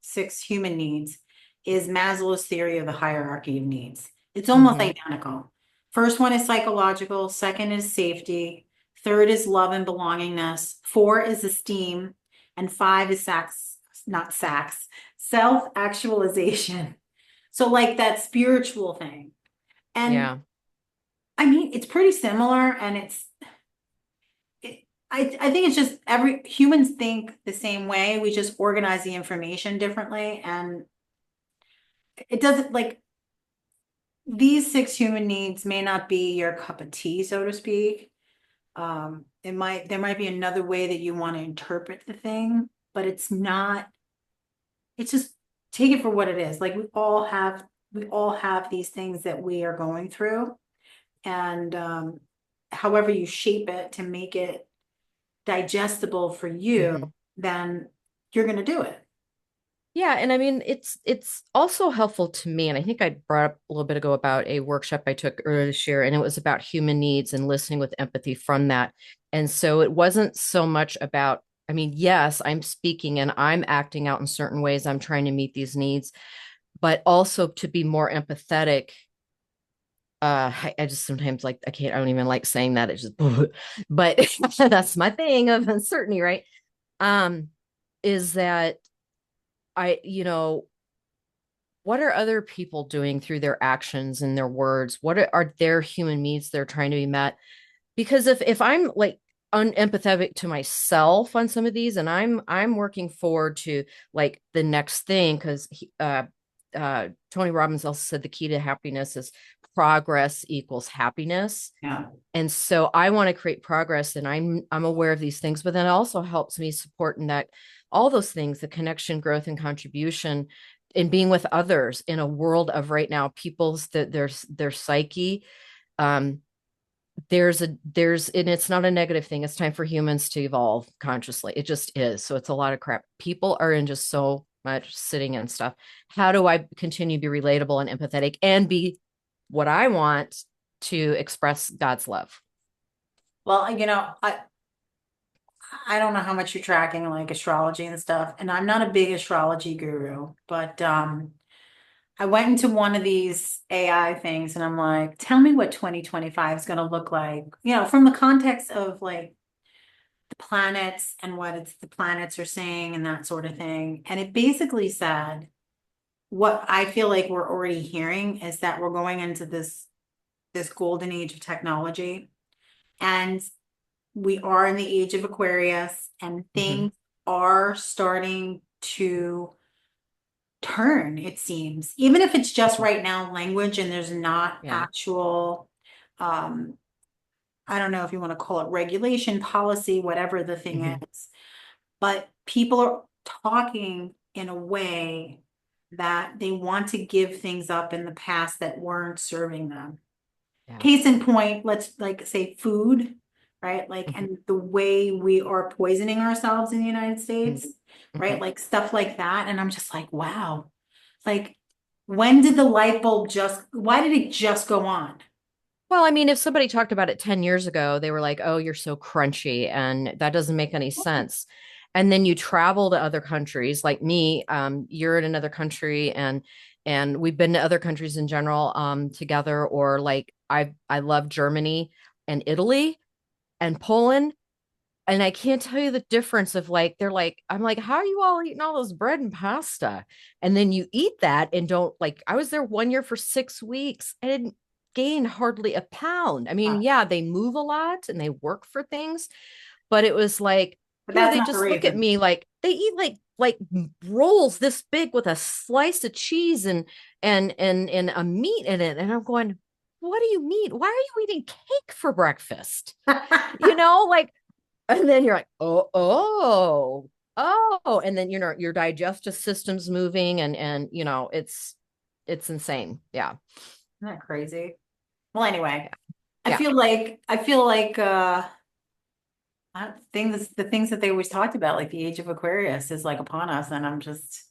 six human needs, is Maslow's theory of the hierarchy of needs. It's almost Mm-hmm. identical. First one is psychological, second is safety, third is love and belongingness, four is esteem, and five is not sax, self-actualization. So like that spiritual thing. And Yeah. I mean, it's pretty similar and I think it's just every humans think the same way. We just organize the information differently and it doesn't like these six human needs may not be your cup of tea, so to speak. There might be another way that you want to interpret the thing, but it's not, it's just take it for what it is. Like we all have these things that we are going through. And however you shape it to make it digestible for you, Mhm. then you're going to do it. Yeah, and I mean it's also helpful to me, and I think I brought up a little bit ago about a workshop I took earlier this year, and it was about human needs and listening with empathy from that. And so it wasn't so much about, I mean, yes, I'm speaking and I'm acting out in certain ways. I'm trying to meet these needs, but also to be more empathetic. I just sometimes like I don't even like saying that. It's just but that's my thing of uncertainty, right? Um, is that what are other people doing through their actions and their words? What are their human needs they're trying to be met? Because if I'm like unempathetic to myself on some of these, and I'm working forward to like the next thing, because Tony Robbins also said the key to happiness is progress equals happiness. Yeah. And so I want to create progress, and I'm aware of these things, but then it also helps me support in that all those things, the connection, growth, and contribution in being with others in a world of right now, people's that their psyche. Um, there's and it's not a negative thing. It's time for humans to evolve consciously. It just is. So it's a lot of crap. People are in just so much sitting and stuff. How do I continue to be relatable and empathetic and be what I want to express God's love? Well, I don't know how much you're tracking like astrology and stuff, and I'm not a big astrology guru, but I went into one of these AI things and I'm like, tell me what 2025 is going to look like, from the context of like the planets and what the planets are saying and that sort of thing. And it basically said what I feel like we're already hearing is that we're going into this golden age of technology and we are in the age of Aquarius and Mm-hmm. things are starting to turn, it seems, even if it's just Mm-hmm. right now language and there's not Yeah. actual, um, I don't know if you want to call it regulation, policy, whatever the thing Mm-hmm. is, but people are talking in a way that they want to give things up in the past that weren't serving them. Yeah. Case in point, let's like say food, right? Like, Mm-hmm. and the way we are poisoning ourselves in the United States, Mm-hmm. right? Like stuff like that. And I'm just like, wow. Like, when did the light bulb why did it just go on? Well, I mean, if somebody talked about it 10 years ago, they were like, oh, you're so crunchy, and that doesn't make any sense. And then you travel to other countries like me, you're in another country, and we've been to other countries in general together, or like I love Germany and Italy and Poland. And I can't tell you the difference of like, they're like, I'm like, how are you all eating all this bread and pasta? And then you eat that and don't like, I was there 1 year for 6 weeks and didn't gain hardly a pound. I mean, yeah, they move a lot and they work for things, but it was like, But that's they not the just look at reason. me like they eat like rolls this big with a slice of cheese and a meat in it. And I'm going, what do you mean? Why are you eating cake for breakfast? Like and then you're like, oh, and then your digestive system's moving, and it's insane. Yeah, Isn't that crazy? Well, anyway, yeah, yeah. I feel like the things that they always talked about, like the age of Aquarius is like upon us, and I'm just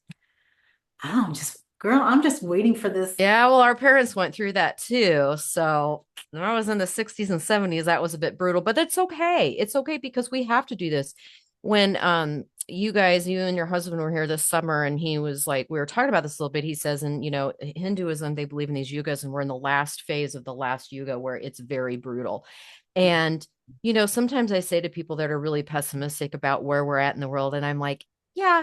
girl, I'm just waiting for this. Yeah, well, our parents went through that too. So when I was in the 60s and 70s, that was a bit brutal, but that's okay. It's okay because we have to do this. When you guys, you and your husband were here this summer, and he was like, we were talking about this a little bit. He says, and Hinduism, they believe in these yugas, and we're in the last phase of the last yuga where it's very brutal. And, sometimes I say to people that are really pessimistic about where we're at in the world, and I'm like, yeah,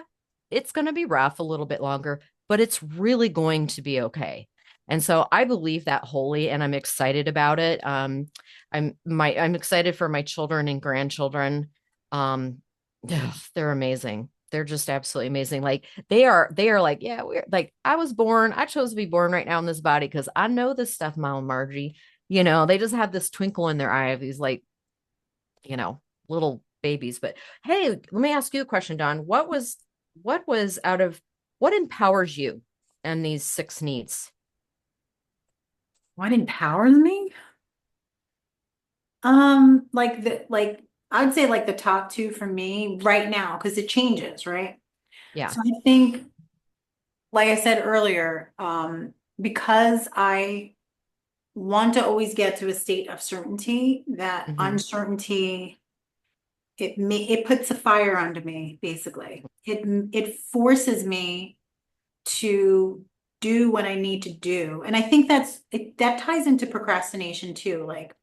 it's going to be rough a little bit longer, but it's really going to be okay. And so I believe that wholly, and I'm excited about it. I'm excited for my children and grandchildren. Um, they're amazing. They're just absolutely amazing. Like they are like, yeah, we're like, I chose to be born right now in this body because I know this stuff, Mom and Margie. They just have this twinkle in their eye of these like, you know, little babies. But hey, let me ask you a question, Don. What was out of what empowers you and these six needs? What empowers me? Like I would say like the top two for me right now, because it changes, right? Yeah. So I think, like I said earlier, because I want to always get to a state of certainty, that Mm-hmm. uncertainty, it puts a fire under me, basically. It forces me to do what I need to do. And I think that ties into procrastination too. Like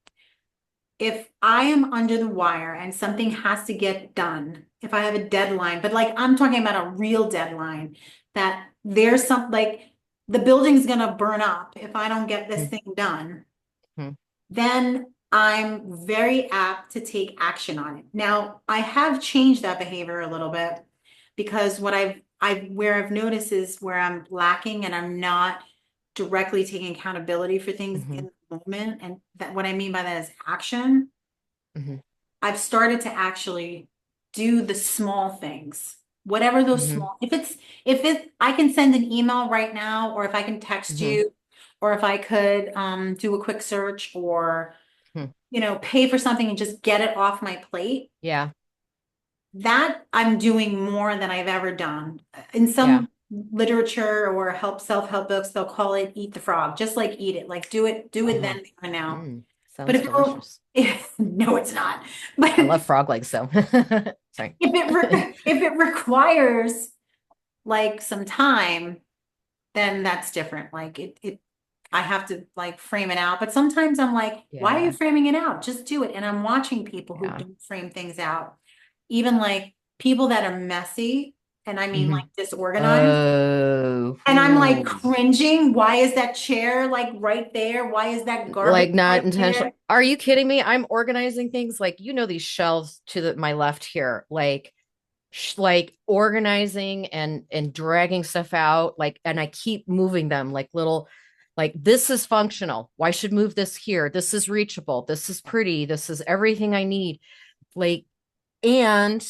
if I am under the wire and something has to get done, if I have a deadline, but like I'm talking about a real deadline, that there's some like the building's gonna burn up if I don't get this thing done, Mm-hmm. then I'm very apt to take action on it. Now, I have changed that behavior a little bit because where I've noticed is where I'm lacking and I'm not directly taking accountability for things Mm-hmm. in the moment. And that what I mean by that is action. Mm-hmm. I've started to actually do the small things, whatever those Mm-hmm. small, if I can send an email right now, or if I can text Mm-hmm. you, or if I could do a quick search or, Mm-hmm. pay for something and just get it off my plate, Yeah. that I'm doing more than I've ever done. In Yeah. some literature or self-help books, they'll call it eat the frog, just like eat it, like do it Uh-huh. then and now. But Sounds if it, delicious. no, it's not. But I love frog legs, so sorry. if it requires like some time, then that's different. Like I have to like frame it out. But sometimes I'm like, why are you Yeah. framing it out? Just do it. And I'm watching people who Yeah. don't frame things out, even like people that are messy, and I mean Hmm. like disorganized. Oh, And I'm like ooh. cringing. Why is that chair like right there? Why is that garbage Like not right intentional. there? Are you kidding me? I'm organizing things like these shelves to my left here, like organizing and dragging stuff out, like, and I keep moving them like little, like this is functional. Why should move this here? This is reachable. This is pretty. This is everything I need. Like, and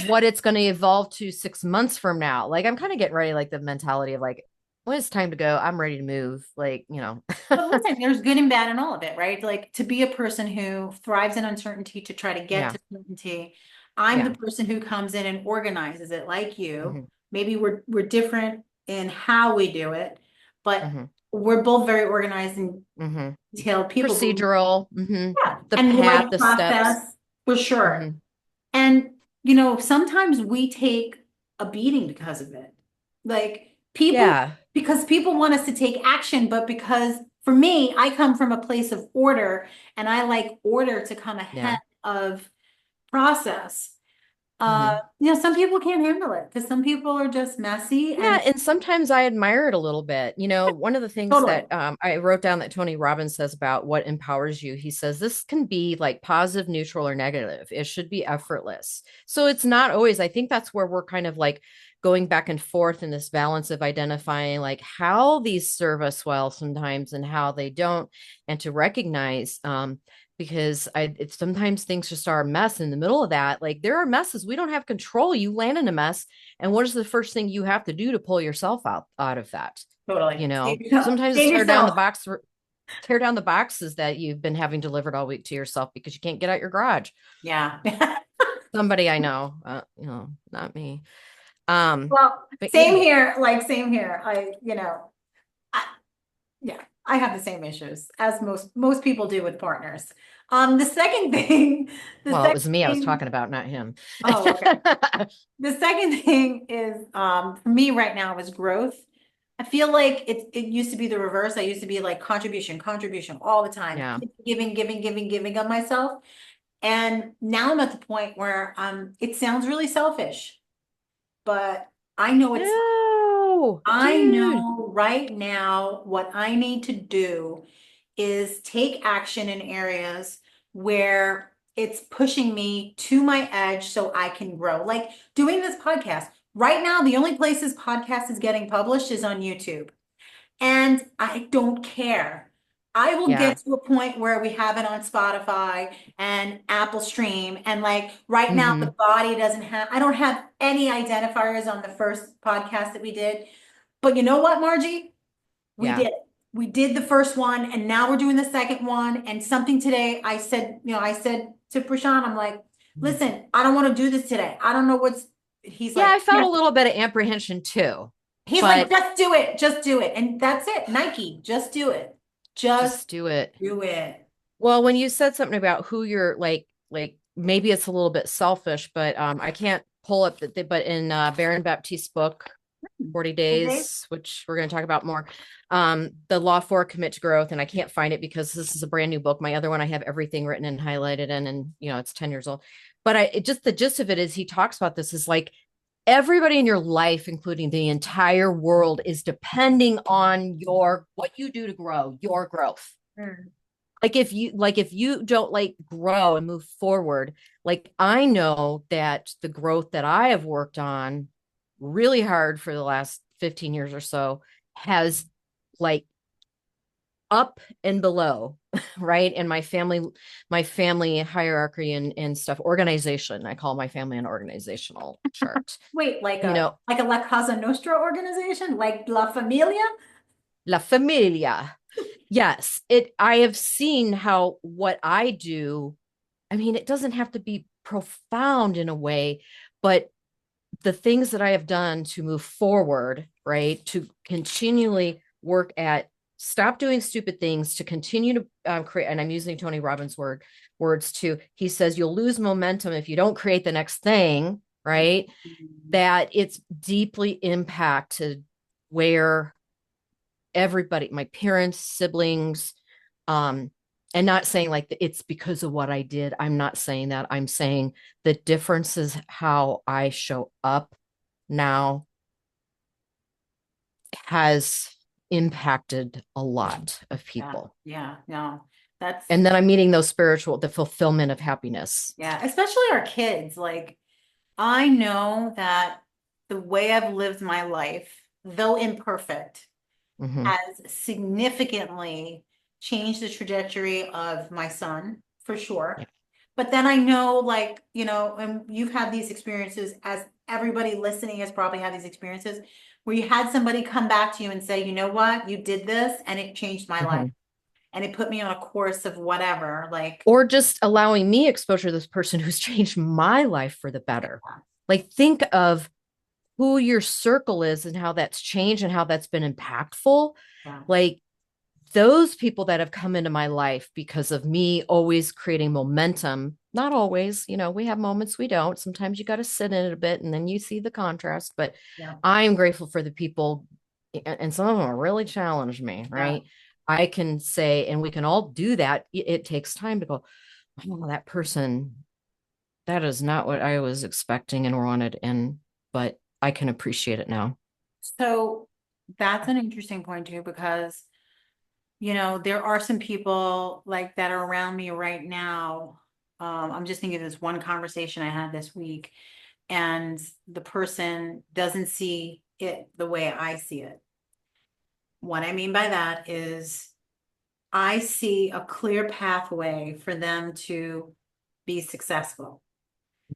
what it's going to evolve to 6 months from now. Like I'm kind of getting ready, like the mentality of like, when it's time to go, I'm ready to move. Like. But listen, there's good and bad in all of it, right? Like to be a person who thrives in uncertainty to try to get Yeah. to certainty. I'm the Yeah. person who comes in and organizes it like you. Hmm. Maybe we're different in how we do it, but Hmm. we're both very organized and Hmm. detailed people who, Procedural. yeah, The and we path, like the steps. process for sure. Hmm. And, sometimes we take a beating because of it. Like Yeah. because people want us to take action, but because for me, I come from a place of order and I like order to come ahead Yeah. of process. Hmm. Some people can't handle it because some people are just messy Yeah, and and sometimes I admire it a little bit. One of the things totally, that I wrote down that Tony Robbins says about what empowers you, he says this can be like positive, neutral, or negative. It should be effortless. So it's not always, I think that's where we're kind of like going back and forth in this balance of identifying like how these serve us well sometimes and how they don't, and to recognize because it's sometimes things just are a mess in the middle of that. Like there are messes we don't have control. You land in a mess, and what is the first thing you have to do to pull yourself out of that? totally. Sometimes it's Save yourself. tear down the boxes that you've been having delivered all week to yourself because you can't get out your garage. Yeah. Somebody I know, not me. Well, But same yeah, here, like same here. I, yeah, I have the same issues as most people do with partners. The second thing, the Well, it second was me I was thing, talking about, not him. oh, okay. The second thing is, for me right now is growth. I feel like it used to be the reverse. I used to be like contribution, contribution all the time, Yeah. giving, giving, giving, giving of myself. And now I'm at the point where it sounds really selfish, but I know it's No, I dude. know right now what I need to do is take action in areas where it's pushing me to my edge so I can grow. Like doing this podcast. Right now, the only place this podcast is getting published is on YouTube. And I don't care. I will Yeah. get to a point where we have it on Spotify and Apple Stream. And like right now, the Hmm. body doesn't have, I don't have any identifiers on the first podcast that we did. But you know what, Margie? We Yeah. did. We did the first one and now we're doing the second one. And something today I said, I said to Prashant, I'm like, listen, I don't want to do this today. I don't know he's Yeah, like, I felt yes. a little bit of apprehension too, He's like, but just do it. Just do it. And that's it. Nike, just do it. Just just do it. do it. Well, when you said something about who you're like maybe it's a little bit selfish, but I can't pull up but in Baron Baptiste's book, 40 Okay. Days, which we're going to talk about more, the Law for Commit to Growth, and I can't find it because this is a brand new book. My other one, I have everything written and highlighted in, and it's 10 years old. But it just the gist of it is he talks about this is like everybody in your life, including the entire world, is depending on your what you do to grow, your growth. Mm. Like if you don't like grow and move forward, like I know that the growth that I have worked on really hard for the last 15 years or so has like up and below, right? And my family hierarchy and stuff, organization. I call my family an organizational chart. Wait, You know, like a La Casa Nostra organization, like La Familia? La Familia. Yes, I have seen how what I do, I mean, it doesn't have to be profound in a way, but the things that I have done to move forward, right, to continually work at stop doing stupid things, to continue to create, and I'm using Tony Robbins' words too. He says you'll lose momentum if you don't create the next thing, right? Mhm. That it's deeply impacted where everybody, my parents, siblings, um, and not saying like it's because of what I did. I'm not saying that. I'm saying the difference is how I show up now has impacted a lot of Yeah, people. yeah, no, that's, And then I'm meeting the fulfillment of happiness. yeah, especially our kids. Like, I know that the way I've lived my life, though imperfect, Hmm. has significantly changed the trajectory of my son, for Yeah. sure. But then I know, like, and you've had these experiences, as everybody listening has probably had these experiences, where you had somebody come back to you and say, you know what, you did this and it changed my life. Hmm. And it put me on a course of whatever, like, Or just allowing me exposure to this person who's changed my life for the better. Like, think of who your circle is and how that's changed and how that's been impactful. yeah, Like those people that have come into my life because of me always creating momentum. Not always, we have moments we don't. Sometimes you got to sit in it a bit and then you see the contrast. But yeah, I am grateful for the people, and some of them really challenged me, yeah. right? I can say, and we can all do that. It takes time to go, oh, that person, that is not what I was expecting and wanted. But I can appreciate it now. So that's an interesting point too, because there are some people like that are around me right now. I'm just thinking of this one conversation I had this week, and the person doesn't see it the way I see it. What I mean by that is I see a clear pathway for them to be successful.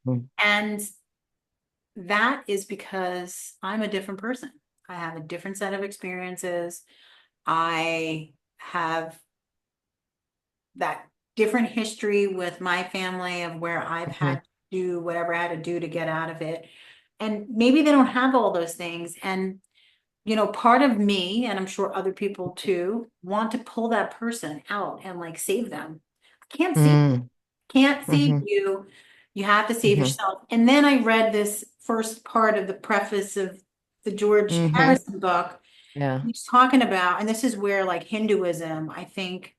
Mhm. And that is because I'm a different person. I have a different set of experiences. I have that different history with my family of where I've had Mhm. to do whatever I had to do to get out of it. And maybe they don't have all those things. And, part of me, and I'm sure other people too, want to pull that person out and like save them. Can't see, Mm, can't see hmm you. You have to save hmm yourself. And then I read this first part of the preface of the George hmm Harrison book. Yeah. He's talking about, and this is where like Hinduism, I think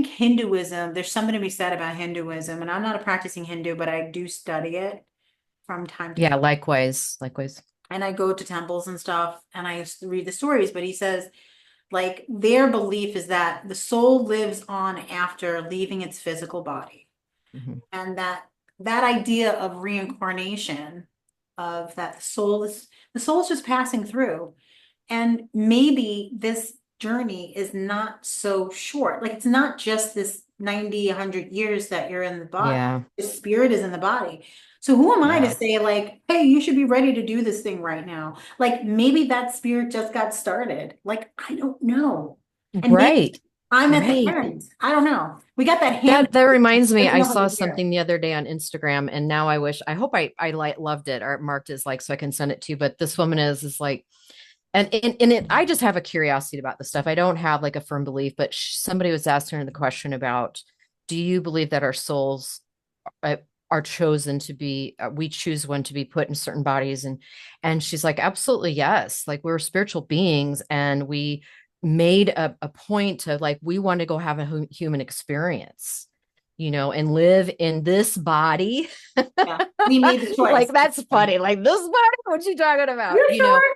Hinduism, there's something to be said about Hinduism, and I'm not a practicing Hindu, but I do study it from time to Yeah, time. likewise. Likewise. And I go to temples and stuff, and I used to read the stories, but he says, like, their belief is that the soul lives on after leaving its physical body. Hmm And that idea of reincarnation, of that the soul is just passing through. And maybe this journey is not so short. Like it's not just this 90, 100 years that you're in the body. Yeah. The spirit is in the body. So who am I to Yeah. say like, hey, you should be ready to do this thing right now? Like maybe that spirit just got started. Like I don't know. And maybe Right. I'm at the Right. end. I don't know. We got that hand. That reminds me, Let me I know how saw to hear. something the other day on Instagram, and now I hope I like loved it or marked as like so I can send it to you. But this woman is like, and it, I just have a curiosity about this stuff. I don't have like a firm belief, but somebody was asking her the question about, do you believe that our souls uh, are chosen to be we choose when to be put in certain bodies, and she's like, absolutely yes, like we're spiritual beings and we made a point to like we want to go have a human experience, and live in this body. Yeah. We made the Like choice. that's funny, like this body, what you talking about, You're sure?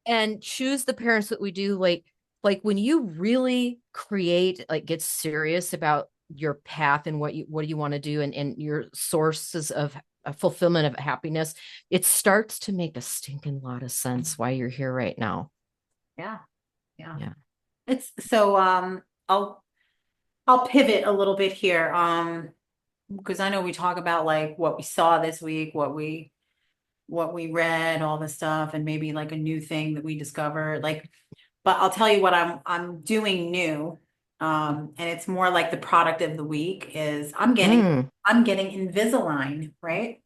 and choose the parents that we do, like when you really create, like get serious about your path and what do you want to do, and your sources of fulfillment of happiness, it starts to make a stinking lot of sense why you're here right now. Yeah. Yeah. Yeah. It's so I'll pivot a little bit here. Because I know we talk about like what we saw this week, what we read, all this stuff, and maybe like a new thing that we discovered. Like, but I'll tell you what I'm doing new. And it's more like the product of the week is Mm. I'm getting Invisalign, right?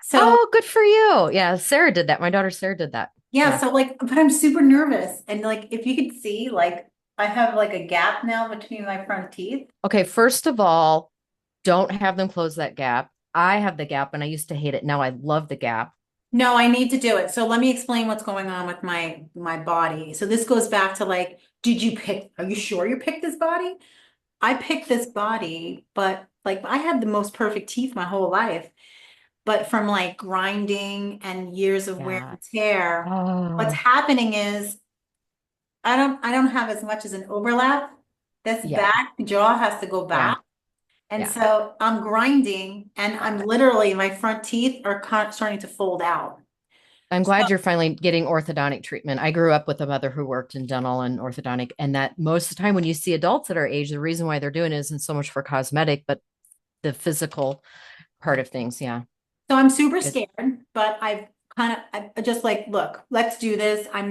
So Oh, good for you. Yeah, Sarah did that. My daughter Sarah did that. yeah, Yeah. so like, but I'm super nervous. And like if you could see, like I have like a gap now between my front teeth. Okay, first of all, don't have them close that gap. I have the gap and I used to hate it. Now I love the gap. No, I need to do it. So let me explain what's going on with my body. So this goes back to like, are you sure you picked this body? I picked this body, but like I had the most perfect teeth my whole life. But from like grinding and years of wear Yeah. and tear, what's Oh, happening is I don't have as much as an overlap. This yeah. back jaw has to go Yeah. back. And Yeah. so I'm grinding and I'm literally, my front teeth are starting to fold out. I'm So, glad you're finally getting orthodontic treatment. I grew up with a mother who worked in dental and orthodontic, and that most of the time when you see adults at our age, the reason why they're doing it isn't so much for cosmetic, but the physical part of things. Yeah. so I'm super It, scared, but I just like, look, let's do this. I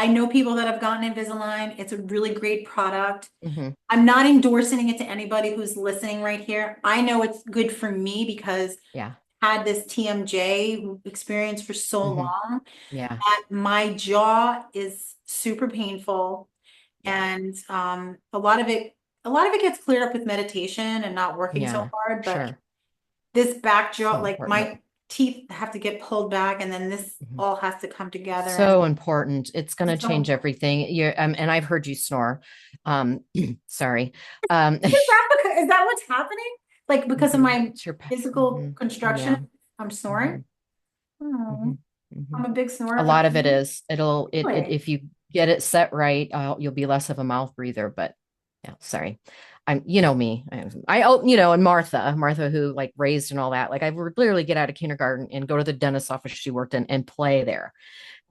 know people that have gotten Invisalign. It's a really great product. mhm. I'm not endorsing it to anybody who's listening right here. I know it's good for me because Yeah. I had this TMJ experience for so hmm long Yeah. that my jaw is super painful. Yeah. And a lot of it gets cleared up with meditation and not working so Yeah. hard. But Sure. this back jaw, So like important. my teeth have to get pulled back, and then this Mhm. all has to come together. And So important. It's going to change so, everything. And I've heard you snore. Um, sorry. is that what's happening? Like because of my It's your, physical mhm. Yeah. construction, I'm snoring. hmm hmm Oh, hmm I'm a big A snorer, but lot of it is. It really, if you get it set right, you'll be less of a mouth breather. But yeah, sorry. You know me. And Martha, who like raised and all that. Like I would literally get out of kindergarten and go to the dentist's office she worked in and play there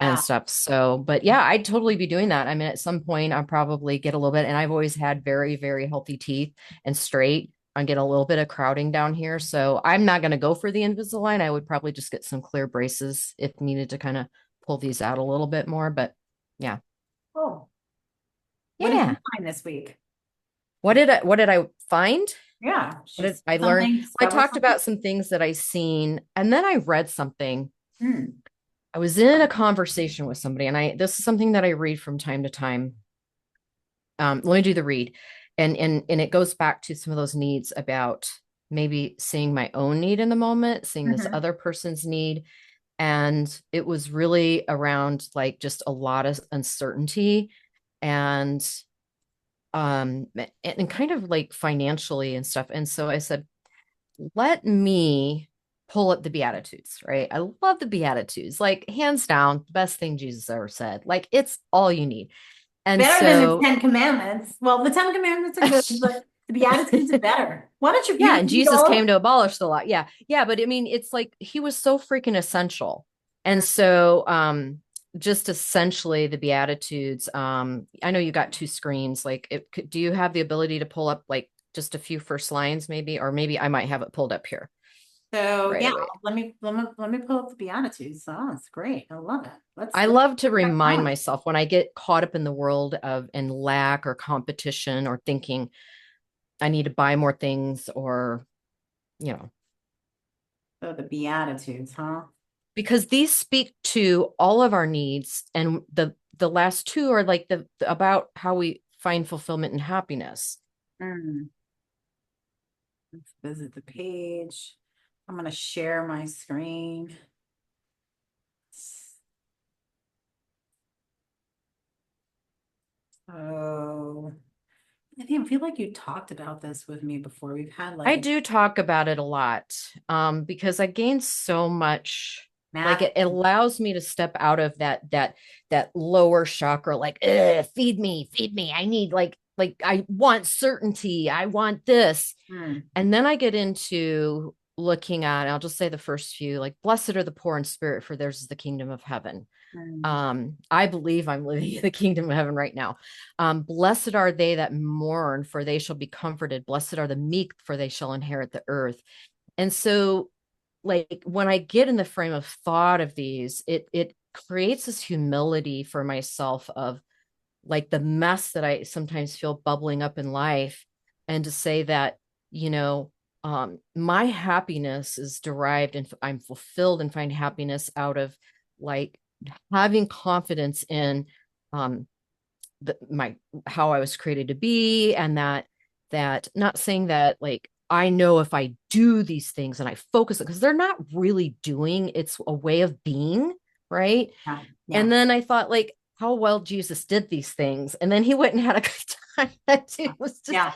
and wow. stuff. So, but yeah, I'd totally be doing that. I mean, at some point, I'll probably get a little bit, and I've always had very, very healthy teeth and straight. I get a little bit of crowding down here. So I'm not going to go for the Invisalign. I would probably just get some clear braces if needed to kind of pull these out a little bit more. But yeah. Oh, what did you Yeah. find this week? What did I find? Yeah, What did she's I learn? something, I discover talked something. about some things that I seen, and then I read something. Hmm. I was in a conversation with somebody, and this is something that I read from time to time. Let me do the read. and it goes back to some of those needs about maybe seeing my own need in the moment, seeing this Mhm. other person's need. And it was really around like just a lot of uncertainty and and kind of like financially and stuff. And so I said, let me pull up the Beatitudes, right? I love the Beatitudes, like hands down, the best thing Jesus ever said. Like it's all you need. And Better than the so Ten Commandments. Well, the Ten Commandments are good, but the Beatitudes are better. Why don't yeah, you and read Jesus all of came to abolish the law. Yeah. Yeah, but I mean, it's like he was so freaking essential. And them? so just essentially the Beatitudes, I know you got two screens. Like do you have the ability to pull up like just a few first lines maybe, or maybe I might have it pulled up here So right yeah, away. let me pull up the Beatitudes. Oh, it's great. I love it. I Let's love to have remind fun. myself when I get caught up in the world of in lack or competition or thinking I need to buy more things or, you know, So the Beatitudes, huh? because these speak to all of our needs and the last two are like the about how we find fulfillment and happiness. Mm, let's visit the page. I'm gonna share my screen. Oh, I feel like you talked about this with me before. We've had like I a do talk about it a lot because I gain so much. Like math. it allows me to step out of that lower chakra, like feed me. I need like I want certainty. I want this, Mm, and then I get into looking at. I'll just say the first few, like blessed are the poor in spirit, for theirs is the kingdom of heaven. mm, I believe I'm living in the kingdom of heaven right now. Blessed are they that mourn, for they shall be comforted. Blessed are the meek, for they shall inherit the earth. And so, like when I get in the frame of thought of these, it creates this humility for myself of like the mess that I sometimes feel bubbling up in life, and to say that, you know, my happiness is derived and I'm fulfilled and find happiness out of like having confidence in um my how I was created to be, and that not saying that like I know if I do these things and I focus it because they're not really doing, it's a way of being, right? yeah, yeah, And then I thought, like, how well Jesus did these things. And then he went and had a good time. That dude was just yeah,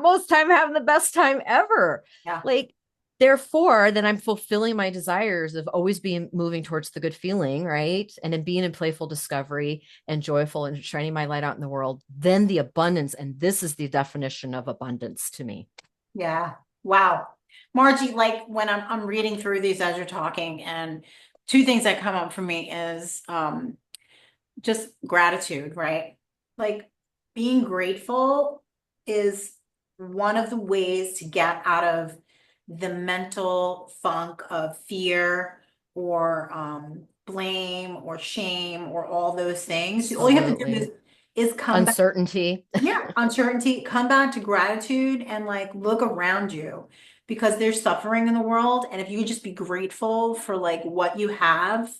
most time having the best time ever. yeah, Like, therefore, then I'm fulfilling my desires of always being moving towards the good feeling, right? And in being in playful discovery and joyful and shining my light out in the world. Then the abundance. And this is the definition of abundance to me. yeah. Wow. Margie, like when I'm reading through these as you're talking, and two things that come up for me is just gratitude, right? Like being grateful is one of the ways to get out of the mental funk of fear or blame or shame or all those things. All you have to do Absolutely. is come back, Uncertainty. yeah, uncertainty, come back to gratitude and like look around you because there's suffering in the world. And if you could just be grateful for like what you have,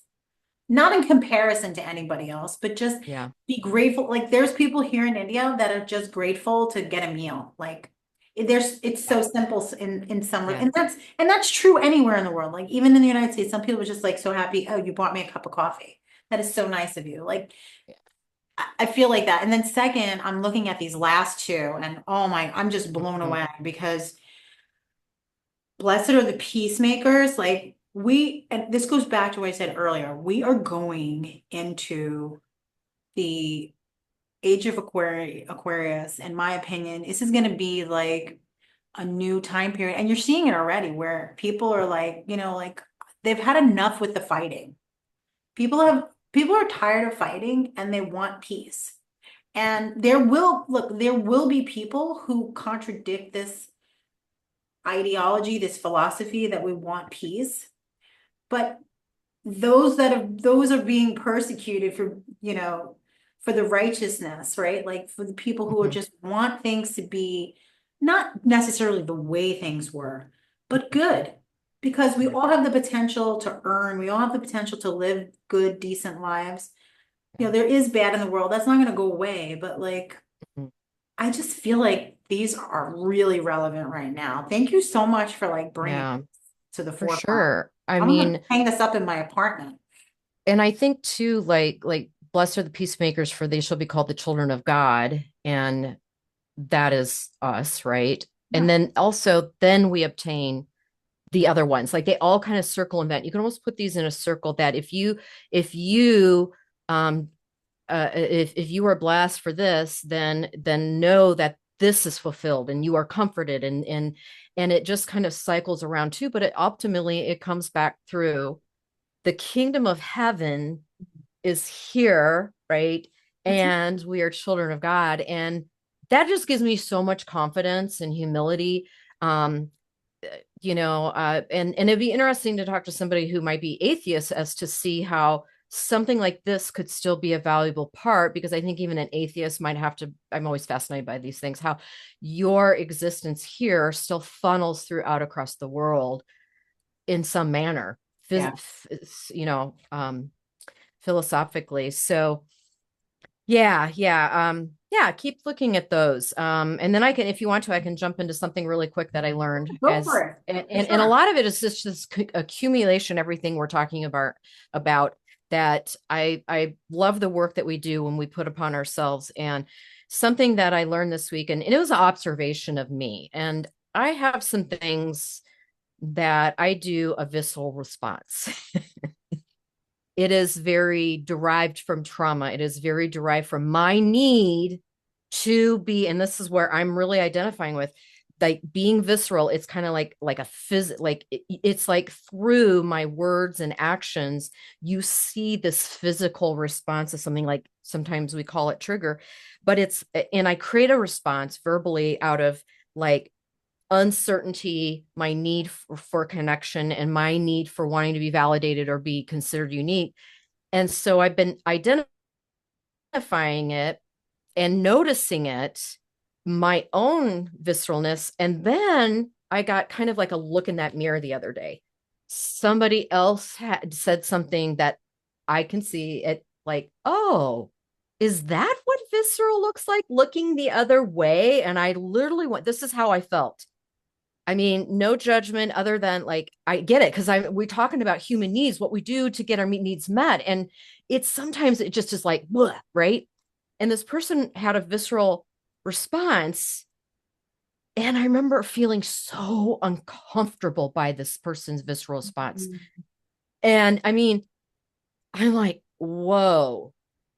not in comparison to anybody else, but just Yeah. be grateful. Like there's people here in India that are just grateful to get a meal. Like there's it's Yeah. so simple in some, Yeah. and that's true anywhere in the world. Like even in the United States, some people are just like so happy, oh, you bought me a cup of coffee. That is so nice of you. Like I feel like that. And then second, I'm looking at these last two and oh my, I'm just blown Mhm. away because blessed are the peacemakers. Like and this goes back to what I said earlier, we are going into the age of Aquarius, in my opinion. This is going to be like a new time period. And you're seeing it already where people are like, like they've had enough with the fighting. People are tired of fighting and they want peace. And there will be people who contradict this ideology, this philosophy that we want peace. But those are being persecuted for, for the righteousness, right? Like for the people who are Mhm. just want things to be not necessarily the way things were, but good. Because we Yeah. all have the potential to earn, we all have the potential to live good, decent lives. Yeah. There is bad in the world. That's not going to go away, but like Mhm. I just feel like these are really relevant right now. Thank you so much for like bringing Yeah, it to the for forefront. sure. I I'm gonna mean, hang this up in my apartment. and I think too, like blessed are the peacemakers, for they shall be called the children of God. And that is us, right? And Yeah. then also, then we obtain the other ones. Like they all kind of circle and bend. You can almost put these in a circle that if you um if you are blessed for this, then know that this is fulfilled and you are comforted, and it just kind of cycles around too. But it ultimately it comes back through the kingdom of heaven is here, right? That's it. And we are children of God. And that just gives me so much confidence and humility. Um, and it'd be interesting to talk to somebody who might be atheist as to see how something like this could still be a valuable part, because I think even an atheist might have to, I'm always fascinated by these things, how your existence here still funnels throughout across the world in some manner, Yeah. you know, philosophically. So yeah, keep looking at those. And then I can, if you want to, I can jump into something really quick that I learned Go for as it. For and a sure. lot of it is just this accumulation, everything we're talking about that I love the work that we do when we put upon ourselves. And something that I learned this week, and it was an observation of me. And I have some things that I do a visceral response. It is very derived from trauma. It is very derived from my need to be, and this is where I'm really identifying with, like being visceral. It's kind of like a like it's like through my words and actions, you see this physical response to something. Like sometimes we call it trigger, but and I create a response verbally out of like uncertainty, my need for connection, and my need for wanting to be validated or be considered unique. And so I've been identifying it and noticing it, my own visceralness. And then I got kind of like a look in that mirror the other day. Somebody else had said something that I can see it like, oh, is that what visceral looks like, looking the other way? And I literally went, this is how I felt. I mean, no judgment other than like I get it, because we're talking about human needs, what we do to get our needs met. And it's sometimes it just is like, bleh, right? And this person had a visceral response. And I remember feeling so uncomfortable by this person's visceral response. And I mean, I'm like, whoa.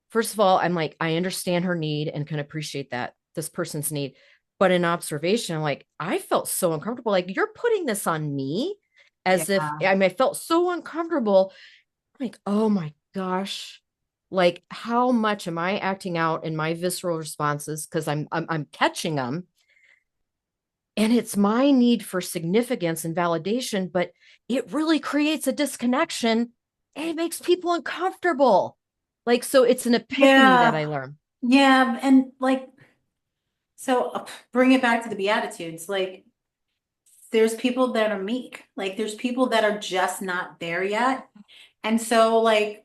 First of all, I'm like, I understand her need and can appreciate that, this person's need. But in observation, I'm like, I felt so uncomfortable. Like, you're putting this on me, Yeah. as if I mean, I felt so uncomfortable. I'm like, oh my gosh. Like, how much am I acting out in my visceral responses? Because I'm catching them. And it's my need for significance and validation, but it really creates a disconnection and it makes people uncomfortable. Like, so it's an epiphany that Yeah. I learned. Yeah. And like, so bring it back to the Beatitudes. Like, there's people that are meek. Like, there's people that are just not there yet. And so, like,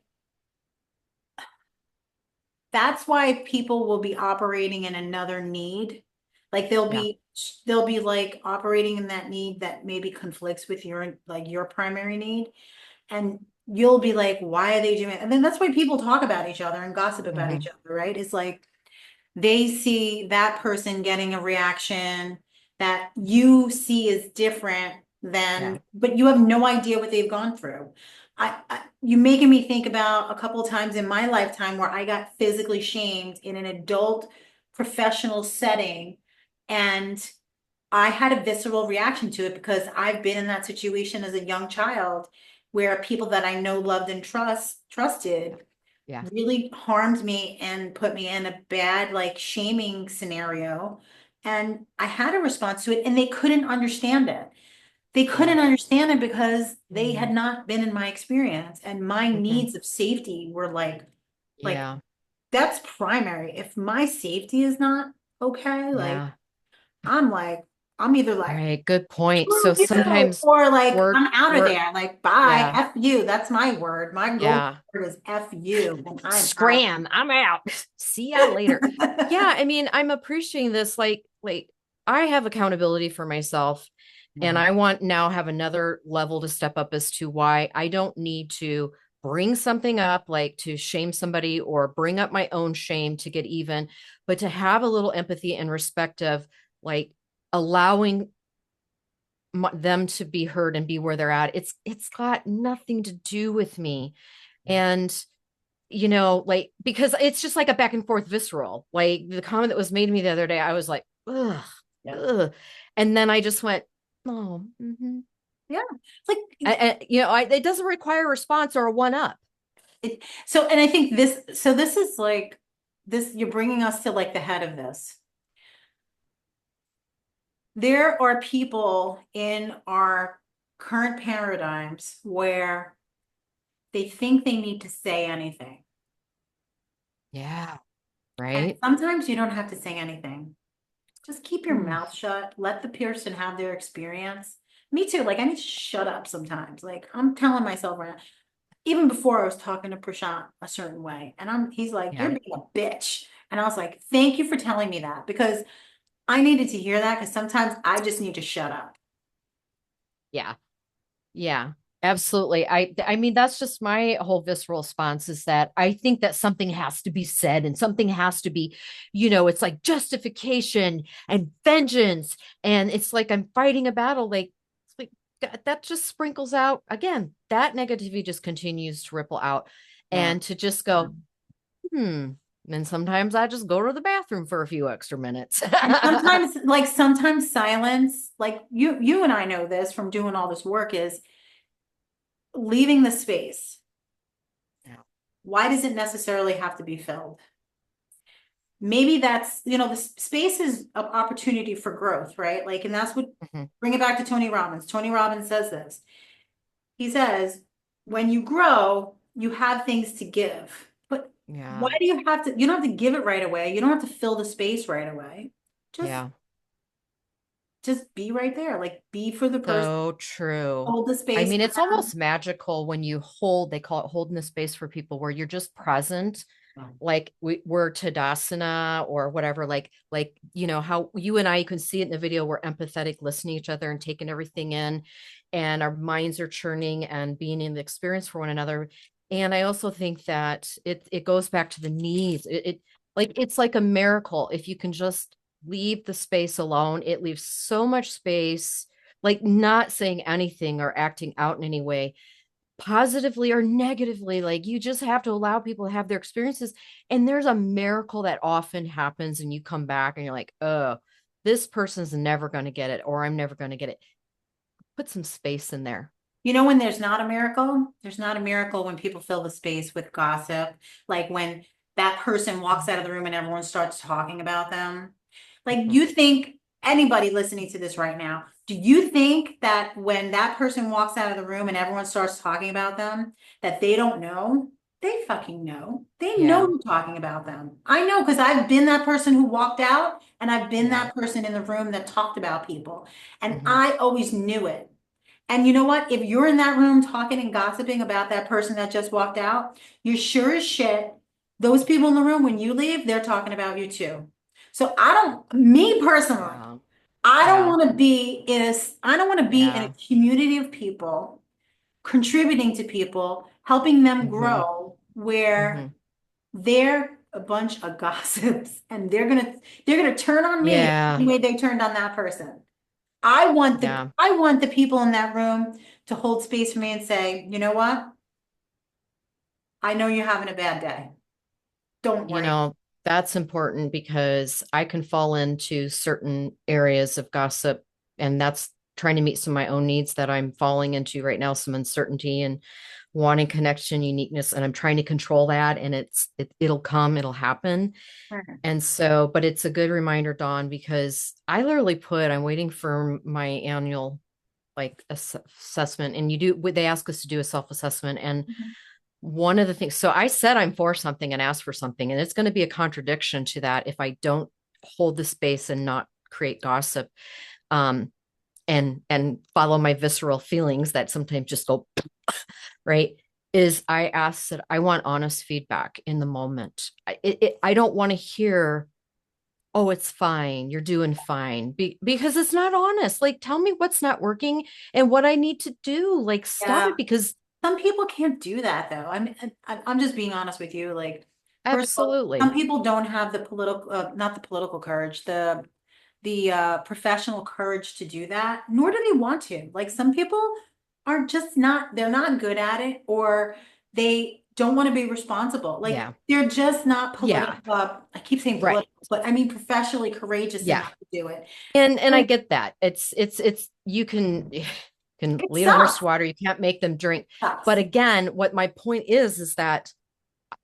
that's why people will be operating in another need. Like Yeah. they'll be like operating in that need that maybe conflicts with your like your primary need. And you'll be like, why are they doing it? And then that's why people talk about each other and gossip about each Hmm. other, right? It's like they see that person getting a reaction that you see is different Yeah. than, but you have no idea what they've gone through. You making me think about a couple of times in my lifetime where I got physically shamed in an adult professional setting, and I had a visceral reaction to it because I've been in that situation as a young child where people that I know, loved, and trusted Yeah. really harmed me and put me in a bad like shaming scenario. And I had a response to it and they couldn't understand it. They Yeah. couldn't understand it because they Mm-hmm. had not been in my experience and my Mm-hmm. needs of safety were like Yeah. that's primary. If my safety is not okay, like Yeah. I'm like I'm either like Right. Good point. So screw you sometimes or like we're I'm out of we're there. Like bye, yeah. F you. That's my word. My golden Yeah. word is F you and I'm out. Scram. I'm out. See ya later. Yeah, I mean, I'm appreciating this. Like I have accountability for myself, and Mhm. I want now have another level to step up as to why I don't need to bring something up like to shame somebody or bring up my own shame to get even, but to have a little empathy and respect of like allowing them to be heard and be where they're at. It's got nothing to do with me. And like because it's just like a back and forth visceral. Like the comment that was made to me the other day, I was like, ugh, Yeah. ugh. And then I just went, oh, mm-hmm. Yeah. It's like It doesn't require a response or a one up. so, and I think this is like this, you're bringing us to like the head of this. There are people in our current paradigms where they think they need to say anything. Yeah. And Right. sometimes you don't have to say anything. Just keep your Mm, mouth shut. Let the person have their experience. Me too. Like I need to shut up sometimes. Like I'm telling myself right now, even before I was talking to Prashant a certain way, and he's like, "You're yeah. being a bitch," and I was like, "Thank you for telling me that because I needed to hear that because sometimes I just need to shut up." Yeah. Yeah, absolutely. I mean that's just my whole visceral response is that I think that something has to be said and something has to be, it's like justification and vengeance and it's like I'm fighting a battle like it's like that just sprinkles out again. That negativity just continues to ripple out Yeah. and to just go, hmm. And sometimes I just go to the bathroom for a few extra minutes. And sometimes silence, like you and I know this from doing all this work, is leaving the space. Yeah. Why does it necessarily have to be filled? Maybe that's, the space is an opportunity for growth, right? Like, and that's what, Mhm. bring it back to Tony Robbins. Tony Robbins says this. He says, when you grow, you have things to give. But why Yeah. do you don't have to give it right away. You don't have to fill the space right away. Just Yeah. just be right there. Like be for the person, So true. hold the I space mean, for it's almost them. magical when you they call it holding the space for people where you're just present, like we're Tadasana or whatever, like, how you and I, you can see it in the video, we're empathetic, listening to each other and taking everything in, and our minds are churning and being in the experience for one another. And I also think that it goes back to the needs. It's like a miracle if you can just leave the space alone. It leaves so much space, like not saying anything or acting out in any way, positively or negatively. Like you just have to allow people to have their experiences. And there's a miracle that often happens, and you come back and you're like, oh, this person's never going to get it, or I'm never going to get it. Put some space in there. When there's not a miracle? There's not a miracle when people fill the space with gossip. Like when that person walks out of the room and everyone starts talking about them. Like Mhm. you think anybody listening to this right now, do you think that when that person walks out of the room and everyone starts talking about them, that they don't know? They fucking know. They know Yeah. you're talking about them. I know because I've been that person who walked out and I've been Yeah. that person in the room that talked about people. And Hmm. I always knew it. And you know what? If you're in that room talking and gossiping about that person that just walked out, you're sure as shit, those people in the room, when you leave, they're talking about you too. So me personally, Yeah. I don't Yeah. want to I don't want to be in a Yeah. community of people contributing to people, helping them Hmm. grow where Hmm. they're a bunch of gossips and they're gonna turn on me the Yeah. way they turned on that person. Yeah. I want the people in that room to hold space for me and say, you know what? I know you're having a bad day. Don't You worry. know, that's important because I can fall into certain areas of gossip, and that's trying to meet some of my own needs that I'm falling into right now, some uncertainty and wanting connection, uniqueness, and I'm trying to control that. And it'll come, it'll happen. Mhm. And so, but it's a good reminder, Dawn, because I literally I'm waiting for my annual like assessment, and they ask us to do a self-assessment, and one of the things, so I said I'm for something and ask for something, and it's going to be a contradiction to that if I don't hold the space and not create gossip, um and follow my visceral feelings that sometimes just go right. Is I asked that I want honest feedback in the moment. I don't want to hear oh, it's fine. You're doing fine. Because it's not honest. Like, tell me what's not working and what I need to do. Like, stop Yeah. it because Some people can't do that though. I'm just being honest with you. Like, first of all, some absolutely. people don't have the political, not the political courage, the professional courage to do that, nor do they want to. Like, some people are just not, they're not good at it, or they don't want to be responsible. Like, Yeah. they're just not Yeah. political. I keep saying Right. political, but I mean professionally courageous Yeah. enough to do it. And I So get that. It's you can can it lead a horse sucks. to water. You can't make them drink. But Sucks. again, what my point is that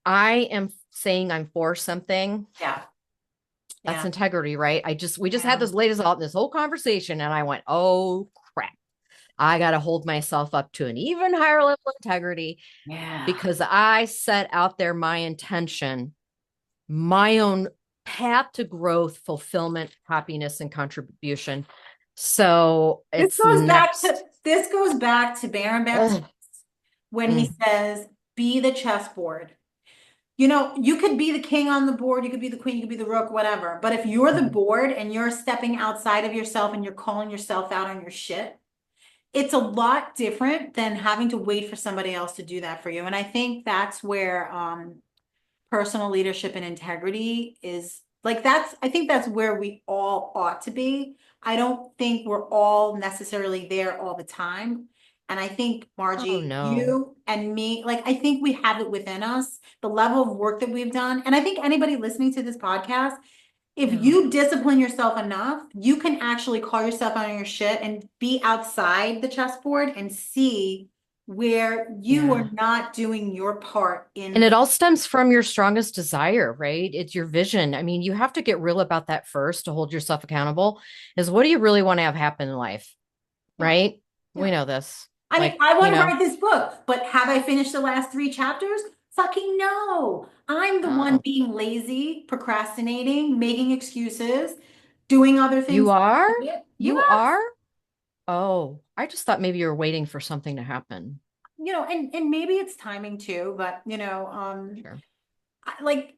I am saying I'm for something. Yeah. That's Yeah. integrity, right? We just had Yeah. this latest out in this whole conversation, and I went, oh crap. I got to hold myself up to an even higher level of integrity Yeah. because I set out there my intention, my own path to growth, fulfillment, happiness, and contribution. So This it's goes back to next. this goes back to Baron Baptiste Ugh, when he mm, says, be the chessboard. You know, you could be the king on the board, you could be the queen, you could be the rook, whatever. But if you're the mhm. board and you're stepping outside of yourself and you're calling yourself out on your shit, it's a lot different than having to wait for somebody else to do that for you. And I think that's where personal leadership and integrity is like I think that's where we all ought to be. I don't think we're all necessarily there all the time. And I think, Oh Margie, no. you and me, like, I think we have it within us, the level of work that we've done. And I think anybody listening to this podcast, if Yeah. you discipline yourself enough, you can actually call yourself out on your shit and be outside the chessboard and see where you are Yeah. not doing your part And in. it all stems from your strongest desire, right? It's your vision. I mean, you have to get real about that first to hold yourself accountable. Is what do you really want to have happen in life? Yeah. Right? Yeah. We know this. I mean, Like, I want to write this book, but have I finished the last three chapters? Fucking no. I'm the one oh, being lazy, procrastinating, making excuses, doing other you things. are? Yes. You are? Oh, I just thought maybe you were waiting for something to happen. And maybe it's timing too, but Sure. like,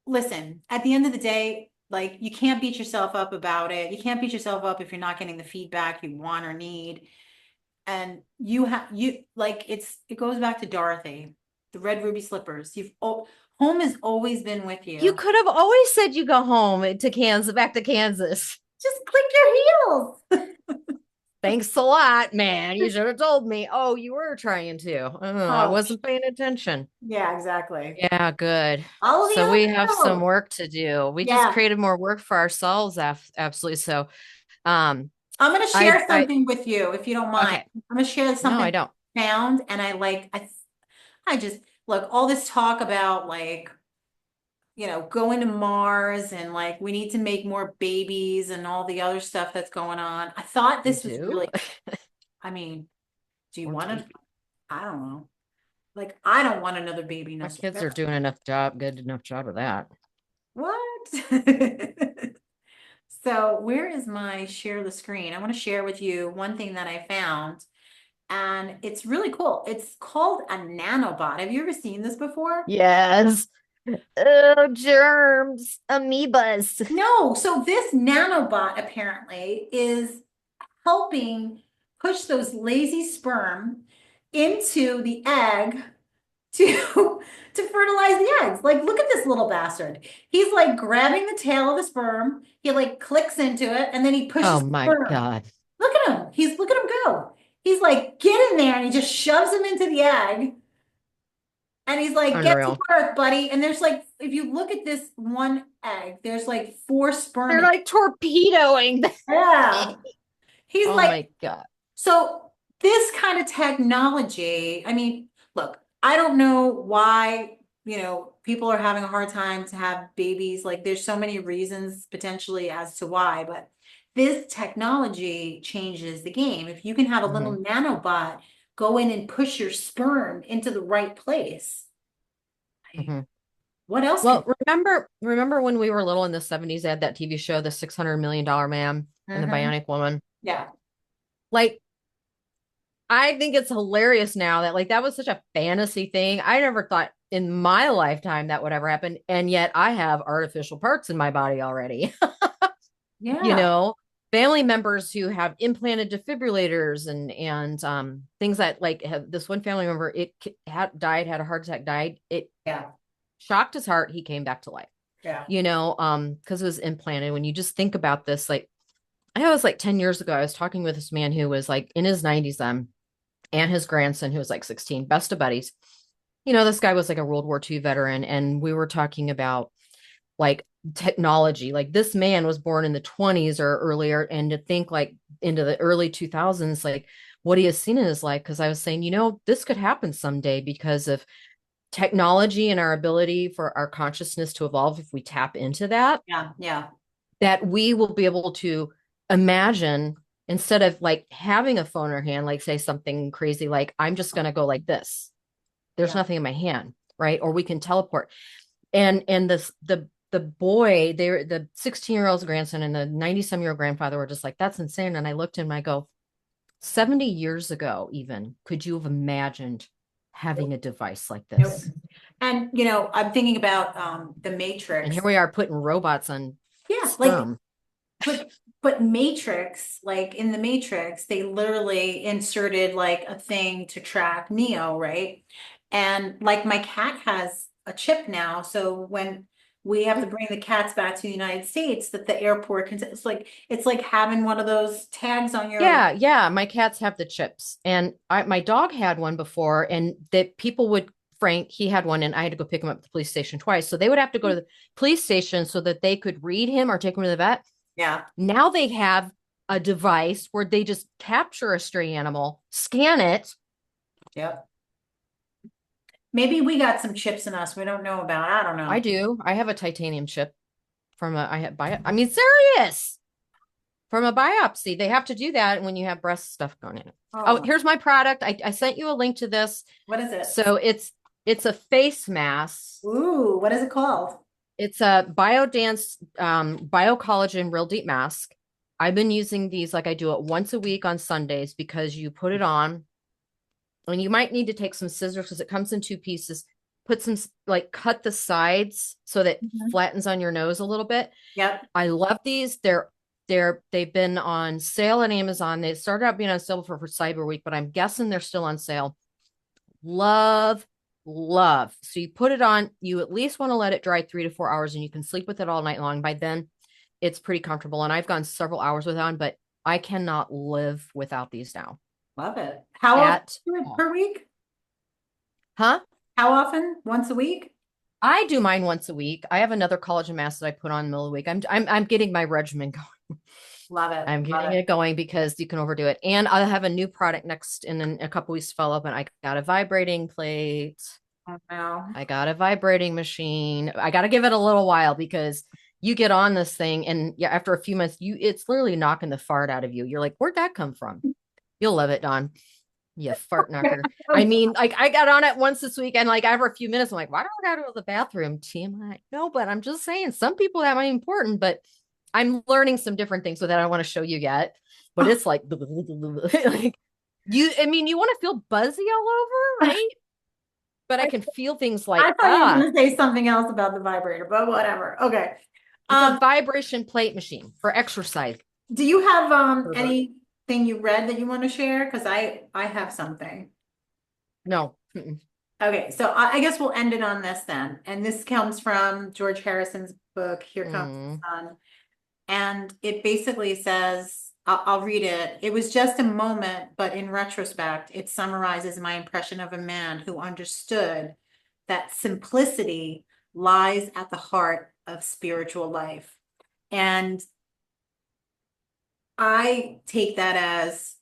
listen, at the end of the day, like, you can't beat yourself up about it. You can't beat yourself up if you're not getting the feedback you want or need. And you like, it goes back to Dorothy, the red ruby slippers. Home has always been with You you. could have always said you go home to Kansas, back to Kansas. Just click your heels. Thanks a lot, man. You should have told me. Oh, you were trying to. Oh, I Oh, wasn't paying attention. yeah, exactly. Yeah, good. All the So we have other some heels. work to do. We just Yeah. created more work for ourselves. Absolutely. So, um, I'm gonna I, share I, something with you if you don't mind. okay. I'm gonna share No, I something don't. I found, and I just look, all this talk about, like, going to Mars, and like we need to make more babies and all the other stuff that's going on. I thought We this was do. really, I mean, do you More want to? baby. I don't know. Like, I don't want another baby My kids are necessarily. doing good enough job of that. What? So, where is my share the screen? I want to share with you one thing that I found, and it's really cool. It's called a nanobot. Have you ever seen this before? Yes. Oh, germs, amoebas. No. So, this nanobot apparently is helping push those lazy sperm into the egg to to fertilize the eggs. Like, look at this little bastard. He's like grabbing the tail of the sperm. He like clicks into it, and then he Oh pushes the my sperm. God. Look at him. Look at him go. He's like, get in there, and he just shoves him into the egg. And he's like, get to Unreal. work, buddy. And there's like, if you look at this one egg, there's like four sperm They're in it. like torpedoing the Yeah. thing. He's Oh like, my God. so this kind of technology, I mean, look, I don't know why, people are having a hard time to have babies. Like, there's so many reasons potentially as to why, but this technology changes the game. If you can have a little Mhm, nanobot go in and push your sperm into the right place, mhm. what else can? Well, remember when we were little in the 70s, they had that TV show, The $600 Million Man and the Mhm. Bionic Woman. Yeah. Like, I think it's hilarious now that like that was such a fantasy thing. I never thought in my lifetime that would ever happen. And yet I have artificial parts in my body already. you Yeah. know, family members who have implanted defibrillators and things that like have this one family member, had a heart attack, died. It Yeah. shocked his heart. He came back to life, Yeah. because it was implanted. When you just think about this, like I know it was like 10 years ago, I was talking with this man who was like in his 90s and his grandson who was like 16, best of buddies. This guy was like a World War II veteran, and we were talking about like technology. Like this man was born in the 20s or earlier, and to think like into the early 2000s, like what he has seen in his life. Because I was saying, this could happen someday because of technology and our ability for our consciousness to evolve if we tap into that, Yeah. Yeah. that we will be able to imagine instead of like having a phone in our hand, like say something crazy, like I'm just going to go like this. There's Yeah. nothing in my hand, right? Or we can teleport. And the boy, the 16-year-old's grandson and the 90-some-year-old grandfather were just like, that's insane. And I looked at him, I go, 70 years ago, even, could you have imagined having a device like Nope. this? And I'm thinking about the And here Matrix. we are putting robots on Yeah, like sperm. but but Matrix, like in the Matrix, they literally inserted like a thing to track Neo, right? And like my cat has a chip now, so when we have to bring the cats back to the United States, that the airport can, it's like having one of those tags on your, Yeah, yeah. My cats have the chips, and my dog had one before, and that people would. Frank, he had one, and I had to go pick him up at the police station twice. So they would have to go to the police station so that they could read him or take him to the vet. yeah, Now they have a device where they just capture a stray animal, scan it. yep. Maybe we got some chips in us we don't know about. I don't I know. do. I have a titanium chip from I had I mean, serious from a biopsy. They have to do that when you have breast stuff going in. Oh Oh, my, here's my product. I sent you a link to this. what is it? So it's a face mask. Ooh, what is it called? It's a biodance biocollagen real deep mask. I've been using these like I do it once a week on Sundays because you put it on and you might need to take some scissors because it comes in two pieces. Put some like cut the sides so that Mhm. flattens on your nose a little bit. Yep. I love these. They've been on sale on Amazon. They started out being on sale for Cyber Week, but I'm guessing they're still on sale. Love, love. So you put it on, you at least want to let it dry 3 to 4 hours and you can sleep with it all night long. By then, it's pretty comfortable. And I've gone several hours with it on, but I cannot live without these now Love it. How often at do it all. per week? Huh? How often? Once a week? I do mine once a week. I have another collagen mask that I put on in the middle of the week. I'm getting my regimen going. Love it. I'm Love getting it. it going because you can overdo it. And I'll have a new product next in a couple weeks to follow up. And I got a vibrating plate. Oh, no. I got a vibrating machine. I got to give it a little while because you get on this thing and yeah, after a few months, it's literally knocking the fart out of you. You're like, where'd that come from? You'll love it, Don. You fart knocker. I mean, like I got on it once this week and like after a few minutes, I'm like, why do I gotta go to the bathroom? TMI. No, but I'm just saying some people that might be important, but I'm learning some different things with that I don't want to show you yet. But it's like, like I mean, you want to feel buzzy all over, right? But I I can feel things I like, thought you were going to say something else about the vibrator, but whatever. Okay. it's a Um, vibration plate machine for exercise. do you have Pervert. anything you read that you want to share? Because I have something. No. Mm-mm. Okay, so I guess we'll end it on this then. And this comes from George Harrison's book, Here Comes Mm. the Sun. And it basically says, I'll read it. It was just a moment, but in retrospect, it summarizes my impression of a man who understood that simplicity lies at the heart of spiritual life. And I take that as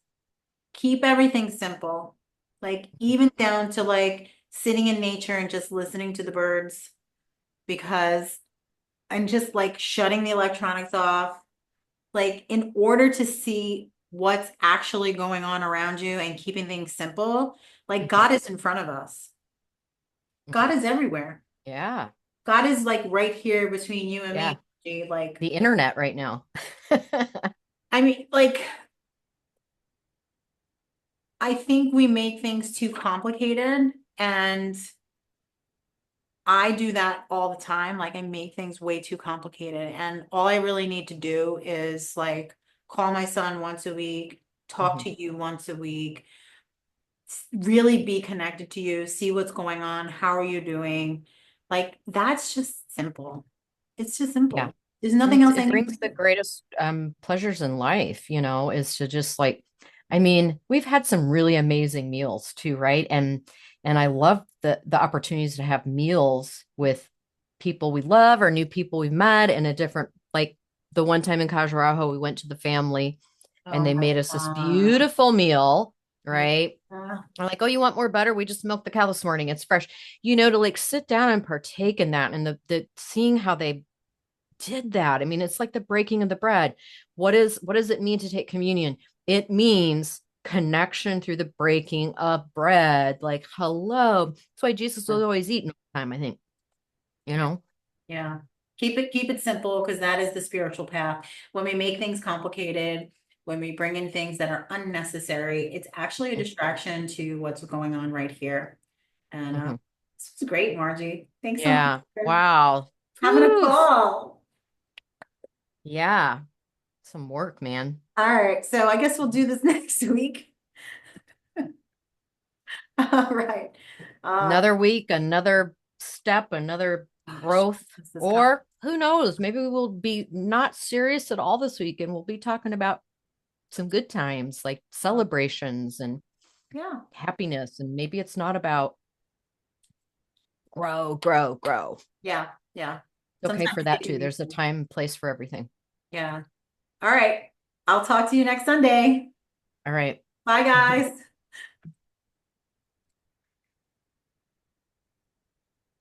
keep everything simple, like even down to like sitting in nature and just listening to the birds, because and just like shutting the electronics off, like in order to see what's actually going on around you and keeping things simple, like Mhm. God is in front of us. God is everywhere. Yeah. God is like right here between you and Yeah. me. G. Like, The internet right now. I mean, like, I think we make things too complicated and I do that all the time. Like I make things way too complicated. And all I really need to do is like call my son once a week, talk Mhm. to you once a week, really be connected to you, see what's going on, how are you doing? Like that's just simple. It's just Yeah. simple. There's And nothing else I it need to brings the do. greatest pleasures in life, you know, is to just like, I mean, we've had some really amazing meals too, right? And I love the opportunities to have meals with people we love or new people we've met in a different, like the one time in Khajuraho, we went to the family and Oh they my made us this God. beautiful meal, Yeah. right? I'm like, oh, you want more butter? We just milked the cow this morning. It's fresh. You know, to like sit down and partake in that and the seeing how they did that. I mean, it's like the breaking of the bread. What does it mean to take communion? It means connection through the breaking of bread. Like, hello. That's why Jesus was always eating all the time, I think, you Yeah. know? Yeah. Keep it simple because that is the spiritual path. When we make things complicated, when we bring in things that are unnecessary, it's actually a distraction to what's going on right here. And Mhm. this was great, Margie. Thanks so much Yeah. for Wow. having a Whew. call. Yeah. Some work, man. All right, so I guess we'll do this next week. All right. Uh, Another week, another step, another gosh, growth. this is com Or who knows? Maybe we will be not serious at all this week and we'll be talking about some good times like celebrations and yeah, happiness. And maybe it's not about grow, grow, grow. yeah, yeah. Okay, Sometimes for that take it too. There's a easy. time, place for everything. Yeah. All right. I'll talk to you next Sunday. All right. Bye, guys.